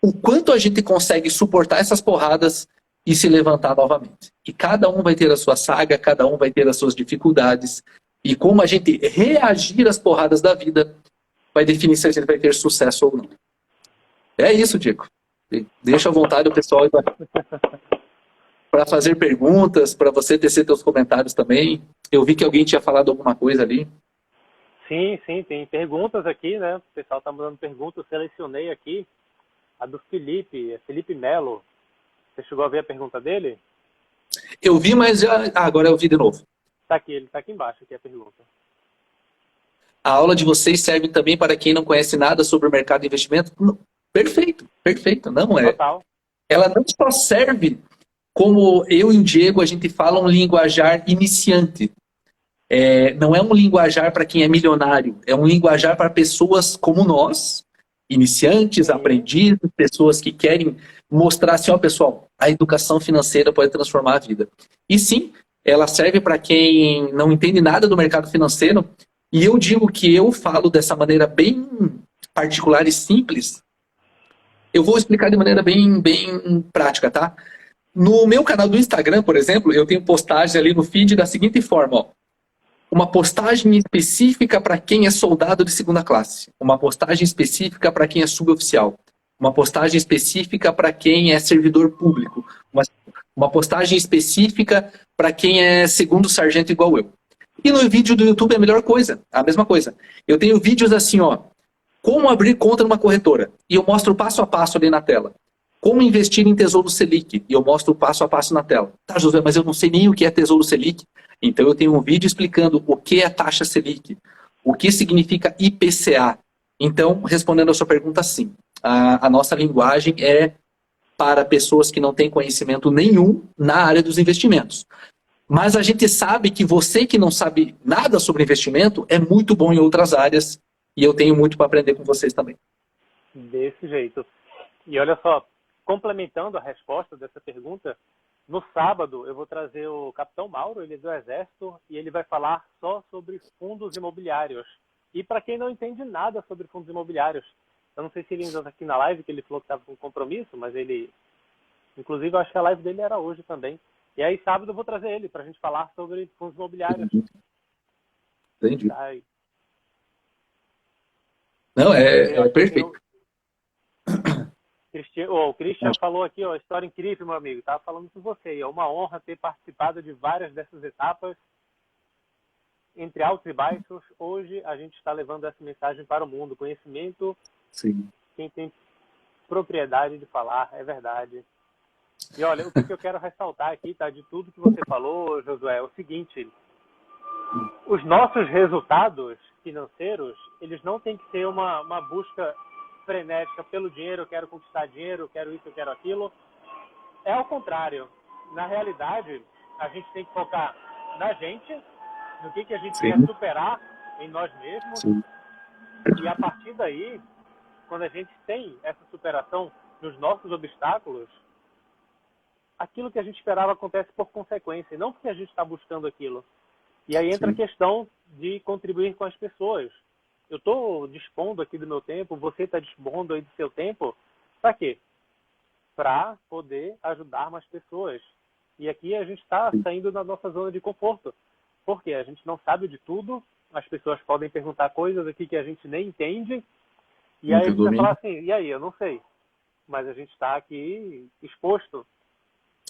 o quanto a gente consegue suportar essas porradas e se levantar novamente. E cada um vai ter a sua saga, cada um vai ter as suas dificuldades. E como a gente reagir às porradas da vida vai definir se a gente vai ter sucesso ou não. É isso, Diego. Deixa à vontade o pessoal para fazer perguntas, para você tecer seus comentários também. Eu vi que alguém tinha falado alguma coisa ali. Sim, tem perguntas aqui, né? O pessoal está mandando perguntas, eu selecionei aqui a do Felipe Melo. Você chegou a ver a pergunta dele? Eu vi, mas já... agora eu vi de novo. Está aqui, ele está aqui embaixo, aqui a pergunta. A aula de vocês serve também para quem não conhece nada sobre o mercado de investimento? Perfeito, perfeito. Não é. Total. Ela não só serve como eu e o Diego, a gente fala um linguajar iniciante. Não é um linguajar para quem é milionário, é um linguajar para pessoas como nós, iniciantes, aprendizes, pessoas que querem mostrar assim, ó, pessoal, a educação financeira pode transformar a vida. E sim, ela serve para quem não entende nada do mercado financeiro, e eu digo que eu falo dessa maneira bem particular e simples. Eu vou explicar de maneira bem prática, tá? No meu canal do Instagram, por exemplo, eu tenho postagem ali no feed da seguinte forma, ó. Uma postagem específica para quem é soldado de segunda classe. Uma postagem específica para quem é suboficial. Uma postagem específica para quem é servidor público. Uma postagem específica para quem é segundo sargento igual eu. E no vídeo do YouTube é a melhor coisa, a mesma coisa. Eu tenho vídeos assim, ó. Como abrir conta numa corretora. E eu mostro passo a passo ali na tela. Como investir em Tesouro Selic. E eu mostro passo a passo na tela. Tá, José, mas eu não sei nem o que é Tesouro Selic. Então eu tenho um vídeo explicando o que é a taxa Selic. O que significa IPCA. Então, respondendo a sua pergunta, sim. A nossa linguagem é para pessoas que não têm conhecimento nenhum na área dos investimentos. Mas a gente sabe que você que não sabe nada sobre investimento é muito bom em outras áreas. E eu tenho muito para aprender com vocês também. Desse jeito. E olha só, complementando a resposta dessa pergunta, no sábado eu vou trazer o Capitão Mauro, ele é do Exército, e ele vai falar só sobre fundos imobiliários. E para quem não entende nada sobre fundos imobiliários, eu não sei se ele ainda está aqui na live, que ele falou que estava com compromisso, mas ele... Inclusive, eu acho que a live dele era hoje também. E aí, sábado, eu vou trazer ele para a gente falar sobre fundos imobiliários. Entendi. Tá. Não, é perfeito. O Christian falou aqui, ó, história incrível, meu amigo. Estava falando com você. É uma honra ter participado de várias dessas etapas, entre altos e baixos. Hoje a gente está levando essa mensagem para o mundo. Conhecimento, sim. Quem tem propriedade de falar, é verdade. E olha, o que eu quero ressaltar aqui, tá, de tudo que você falou, Josué, é o seguinte: os nossos resultados financeiros, eles não têm que ser uma busca frenética pelo dinheiro. Eu quero conquistar dinheiro, eu quero isso, eu quero aquilo. É ao contrário. Na realidade, a gente tem que focar na gente, no que a gente Sim. quer superar em nós mesmos. Sim. E a partir daí, quando a gente tem essa superação nos nossos obstáculos, aquilo que a gente esperava acontece por consequência, e não porque a gente está buscando aquilo. E aí entra a questão de contribuir com as pessoas. eu estou dispondo aqui do meu tempo, você está dispondo aí do seu tempo, para quê? Para poder ajudar mais pessoas. E aqui a gente está saindo da nossa zona de conforto, porque a gente não sabe de tudo, as pessoas podem perguntar coisas aqui que a gente nem entende, e aí a gente vai falar assim, e aí, eu não sei, mas a gente está aqui exposto.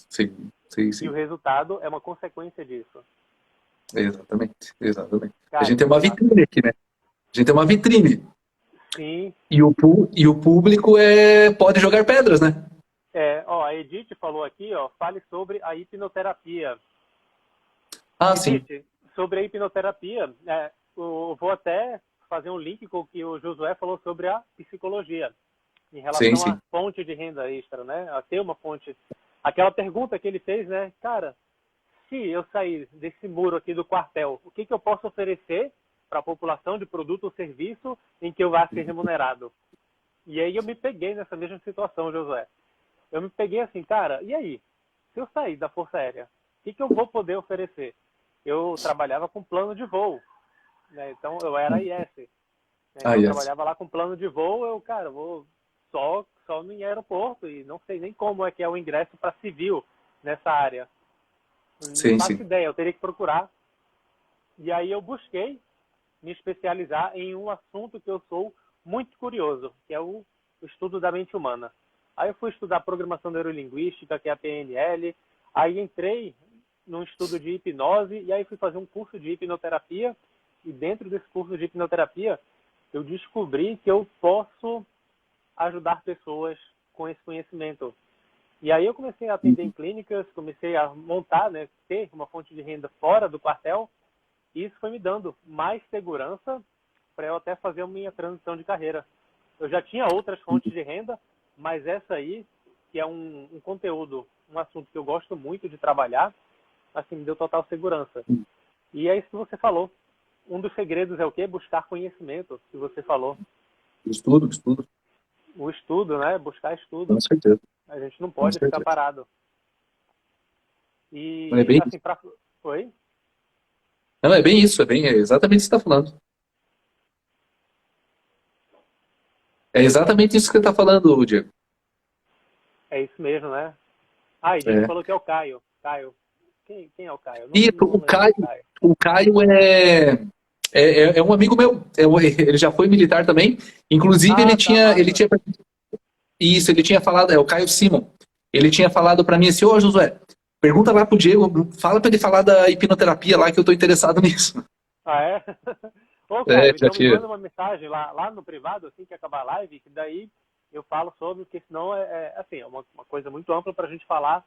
Sim, sim, sim. E o resultado é uma consequência disso. Exatamente, exatamente. Cara, a gente tem uma vitrine aqui, né? A gente tem uma vitrine. Sim. E o público pode jogar pedras, né? A Edith falou aqui, fale sobre a hipnoterapia. Edith, sim. Sobre a hipnoterapia, eu vou até fazer um link com o que o Josué falou sobre a psicologia, em relação à fonte de renda extra, né? A ter uma fonte. Aquela pergunta que ele fez, né? Cara, se eu sair desse muro aqui do quartel, o que eu posso oferecer para a população de produto ou serviço em que eu vá ser remunerado? E aí eu me peguei nessa mesma situação, Josué. Eu me peguei assim, cara, e aí? Se eu sair da Força Aérea, o que eu vou poder oferecer? Eu trabalhava com plano de voo, né? Então eu era IS. Né? Então, eu trabalhava lá com plano de voo, eu vou só em aeroporto e não sei nem como é que é o ingresso para civil nessa área. Não faço ideia, eu teria que procurar. E aí eu busquei me especializar em um assunto que eu sou muito curioso, que é o estudo da mente humana. Aí eu fui estudar programação neurolinguística, que é a PNL, aí entrei num estudo de hipnose, e aí fui fazer um curso de hipnoterapia, e dentro desse curso de hipnoterapia, eu descobri que eu posso ajudar pessoas com esse conhecimento. E aí eu comecei a atender em clínicas, comecei a montar, né, ter uma fonte de renda fora do quartel, e isso foi me dando mais segurança para eu até fazer a minha transição de carreira. Eu já tinha outras fontes de renda, mas essa aí, que é um conteúdo, um assunto que eu gosto muito de trabalhar, assim, me deu total segurança. E é isso que você falou. Um dos segredos é o quê? Buscar conhecimento, que você falou. Estudo. O estudo, né? Buscar estudo. Com certeza. A gente não pode ficar parado. E, é bem assim, Oi? Não, é bem isso, é exatamente isso que você está falando. É exatamente isso que você está falando, Diego. É isso mesmo, né? Ah, e Diego falou que é o Caio. Caio. Quem é o Caio? O Caio é um amigo meu. Ele já foi militar também. Inclusive, ele tinha falado, é o Caio Simon. Ele tinha falado para mim assim, Josué, pergunta lá pro Diego, fala para ele falar da hipnoterapia lá, que eu tô interessado nisso. Ah, é? Ô, Caio, então me manda uma mensagem lá no privado, assim que acabar a live, que daí eu falo sobre, porque senão assim, é uma coisa muito ampla pra gente falar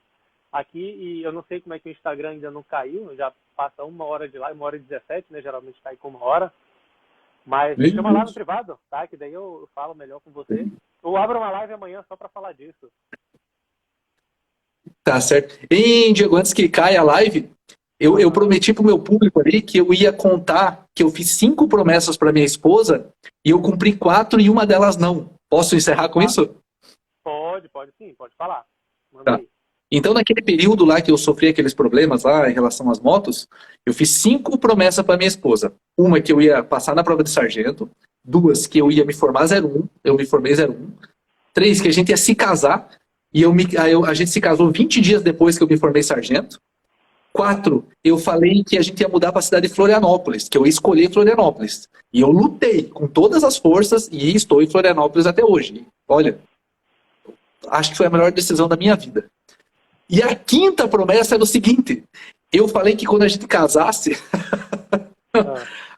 aqui, e eu não sei como é que o Instagram ainda não caiu, já passa 1 hora de live, 1h17, né, geralmente cai com 1 hora, mas me chama lá no privado, tá, que daí eu falo melhor com você, ou abro uma live amanhã só pra falar disso. Tá certo. E, Diego, antes que caia a live, eu prometi pro meu público ali que eu ia contar que eu fiz 5 promessas para minha esposa e eu cumpri 4 e uma delas não. Posso encerrar com isso? Pode sim, pode falar. Manda aí. Então, naquele período lá que eu sofri aqueles problemas lá em relação às motos, eu fiz 5 promessas para minha esposa. Uma que eu ia passar na prova de sargento, 2 que eu ia me formar 01, eu me formei 01, 3 que a gente ia se casar, e a gente se casou 20 dias depois que eu me formei sargento. 4, eu falei que a gente ia mudar para a cidade de Florianópolis, que eu ia escolher Florianópolis. E eu lutei com todas as forças e estou em Florianópolis até hoje. Olha, acho que foi a melhor decisão da minha vida. E a 5ª promessa era o seguinte, eu falei que quando a gente casasse,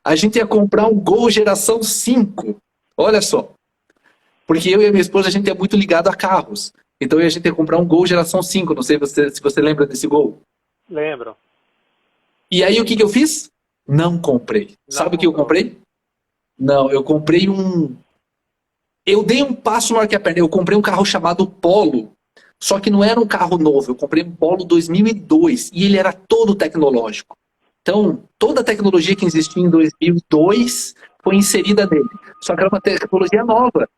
a gente ia comprar um Gol geração 5. Olha só. Porque eu e a minha esposa, a gente é muito ligado a carros. Então a gente ia comprar um Gol geração 5. Não sei se você lembra desse Gol. Lembro. E aí o que eu fiz? Não comprei. Sabe o que eu comprei? Não, eu comprei eu dei um passo maior que a perna. Eu comprei um carro chamado Polo. Só que não era um carro novo. Eu comprei um Polo 2002. E ele era todo tecnológico. Então, toda a tecnologia que existia em 2002 foi inserida nele. Só que era uma tecnologia nova.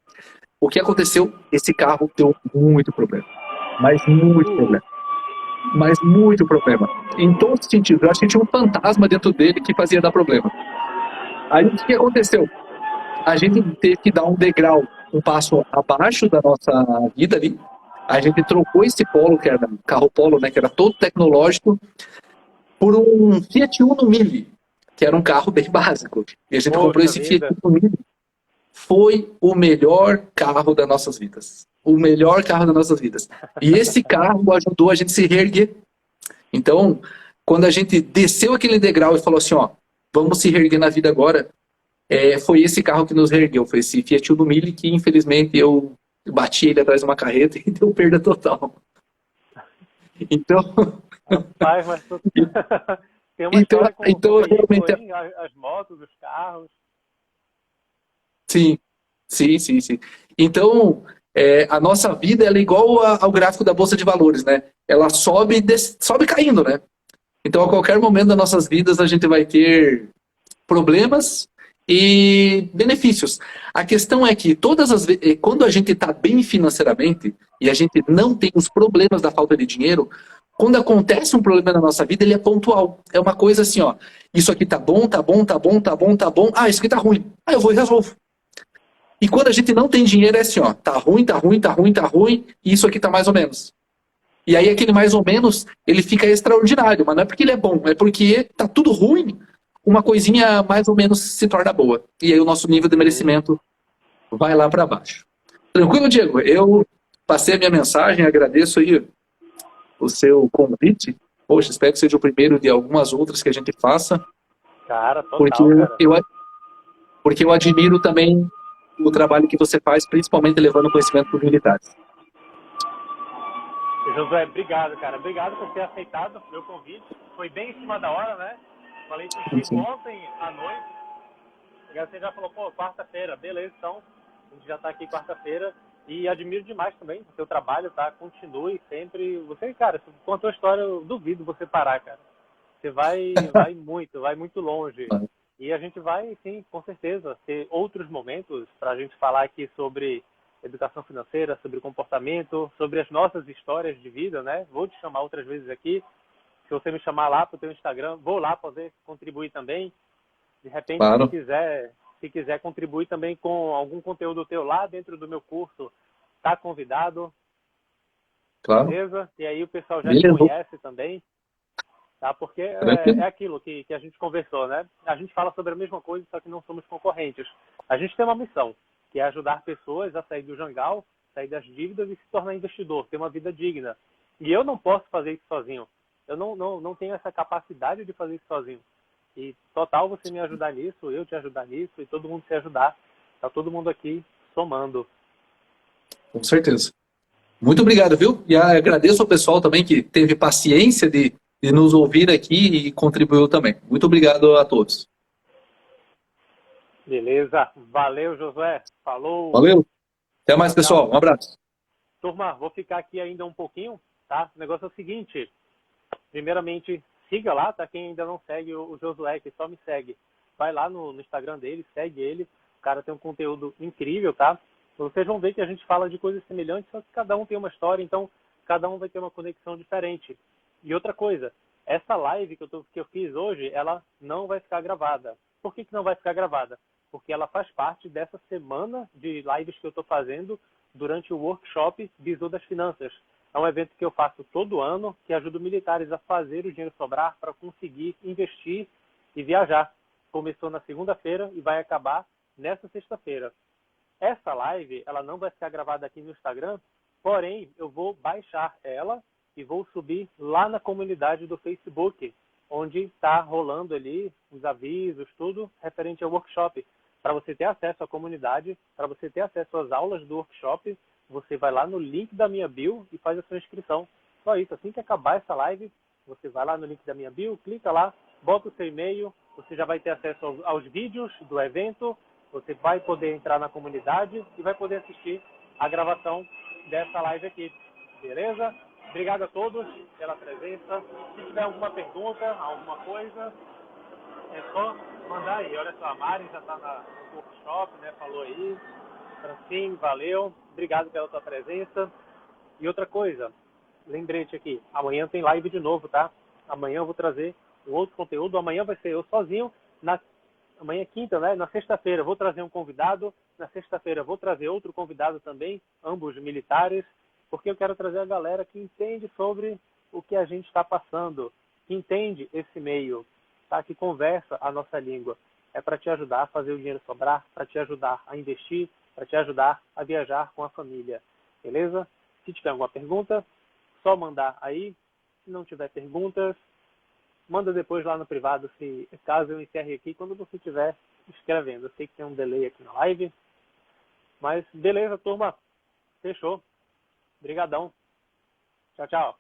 O que aconteceu? Esse carro deu muito problema. Mas muito problema. Mas muito problema. Em todos os sentidos. Eu acho que tinha um fantasma dentro dele que fazia dar problema. Aí o que aconteceu? a gente teve que dar um degrau, um passo abaixo da nossa vida ali. A gente trocou esse Polo, que era carro Polo, né, que era todo tecnológico, por um Fiat Uno Mille, que era um carro bem básico. E a gente comprou Poxa esse Fiat vida. Uno Mille. Foi o melhor carro das nossas vidas. O melhor carro das nossas vidas. E esse carro ajudou a gente a se reerguer. Então, quando a gente desceu aquele degrau e falou assim, ó, vamos se reerguer na vida agora, foi esse carro que nos reergueu, foi esse Fiat Uno Mille que, infelizmente, eu bati ele atrás de uma carreta e deu perda total. Então, Rapaz, mas tu... tem uma então, história com então veículo, realmente, hein? As motos, os carros. sim, sim, sim, sim. Então, a nossa vida ela é igual ao gráfico da Bolsa de Valores, né? Ela sobe, sobe caindo, né? Então, a qualquer momento das nossas vidas, a gente vai ter problemas e benefícios. A questão é que todas as vezes, quando a gente está bem financeiramente e a gente não tem os problemas da falta de dinheiro, quando acontece um problema na nossa vida, ele é pontual. É uma coisa assim, ó, isso aqui tá bom, tá bom, tá bom, tá bom, tá bom. Ah, isso aqui tá ruim. Ah, eu vou e resolvo. E quando a gente não tem dinheiro, é assim, ó, tá ruim, tá ruim, tá ruim, tá ruim, e isso aqui tá mais ou menos. E aí aquele mais ou menos, ele fica extraordinário, mas não é porque ele é bom, é porque tá tudo ruim, uma coisinha mais ou menos se torna boa. E aí o nosso nível de Sim. merecimento vai lá para baixo. Tranquilo, Diego? Eu passei a minha mensagem, agradeço aí o seu convite. Poxa, espero que seja o primeiro de algumas outras que a gente faça, Cara, porque total, cara. eu, porque eu admiro também o trabalho que você faz, principalmente levando conhecimento para os militares. Josué, obrigado, cara. Obrigado por ter aceitado o meu convite. Foi bem em cima da hora, né? Falei contigo Sim, ontem à noite. E aí você já falou, pô, quarta-feira. Beleza, então. A gente já tá aqui quarta-feira. E admiro demais também o seu trabalho, tá? Continue sempre. Você, cara, com a tua história, eu duvido você parar, cara. Você vai muito longe. E a gente vai, sim, com certeza, ter outros momentos para a gente falar aqui sobre educação financeira, sobre comportamento, sobre as nossas histórias de vida, né? Vou te chamar outras vezes aqui. Se você me chamar lá para o teu Instagram, vou lá poder contribuir também. De repente, claro, se quiser contribuir também com algum conteúdo teu lá dentro do meu curso, tá convidado, claro. beleza? E aí o pessoal já te Beleza, conhece também. Tá? Porque tranquilo. é aquilo que a gente conversou, né? A gente fala sobre a mesma coisa, só que não somos concorrentes. A gente tem uma missão, que é ajudar pessoas a sair do jangal, sair das dívidas e se tornar investidor, ter uma vida digna. E eu não posso fazer isso sozinho. Eu não tenho essa capacidade de fazer isso sozinho. E total você me ajudar nisso, eu te ajudar nisso e todo mundo se ajudar. Tá todo mundo aqui somando. Com certeza. Muito obrigado, viu? E agradeço ao pessoal também que teve paciência de nos ouvir aqui e contribuiu também. Muito obrigado a todos. Beleza? Valeu, Josué. Falou. Valeu. Até mais, Tchau, tchau. pessoal. Um abraço. Turma, vou ficar aqui ainda um pouquinho, tá? O negócio é o seguinte. Primeiramente, siga lá, tá? Quem ainda não segue o Josué, que só me segue. Vai lá no Instagram dele, segue ele. O cara tem um conteúdo incrível, tá? Vocês vão ver que a gente fala de coisas semelhantes, só que cada um tem uma história, então cada um vai ter uma conexão diferente. E outra coisa, essa live que eu fiz hoje, ela não vai ficar gravada. Por que não vai ficar gravada? Porque ela faz parte dessa semana de lives que eu estou fazendo durante o workshop Bizu das Finanças. É um evento que eu faço todo ano, que ajuda militares a fazer o dinheiro sobrar para conseguir investir e viajar. Começou na segunda-feira e vai acabar nesta sexta-feira. Essa live, ela não vai ficar gravada aqui no Instagram, porém, eu vou baixar ela e vou subir lá na comunidade do Facebook, onde está rolando ali os avisos, tudo referente ao workshop. Para você ter acesso à comunidade, para você ter acesso às aulas do workshop, você vai lá no link da minha bio e faz a sua inscrição. Só isso, assim que acabar essa live, você vai lá no link da minha bio, clica lá, bota o seu e-mail, você já vai ter acesso aos vídeos do evento, você vai poder entrar na comunidade e vai poder assistir a gravação dessa live aqui. Beleza? Obrigado a todos pela presença. Se tiver alguma pergunta, alguma coisa, é só mandar aí. Olha só, a Mari já está no workshop, né? Falou aí. Francine, valeu. Obrigado pela tua presença. E outra coisa, lembrete aqui, amanhã tem live de novo, tá? Amanhã eu vou trazer um outro conteúdo. Amanhã vai ser eu sozinho. Na Amanhã é quinta, né? Na sexta-feira vou trazer um convidado. Na sexta-feira vou trazer outro convidado também, ambos militares, porque eu quero trazer a galera que entende sobre o que a gente está passando, que entende esse meio, tá? Que conversa a nossa língua. É para te ajudar a fazer o dinheiro sobrar, para te ajudar a investir, para te ajudar a viajar com a família. Beleza? Se tiver alguma pergunta, só mandar aí. Se não tiver perguntas, manda depois lá no privado, se caso eu encerre aqui, quando você estiver escrevendo. Eu sei que tem um delay aqui na live, mas beleza, turma. Fechou. Obrigadão. Tchau, tchau.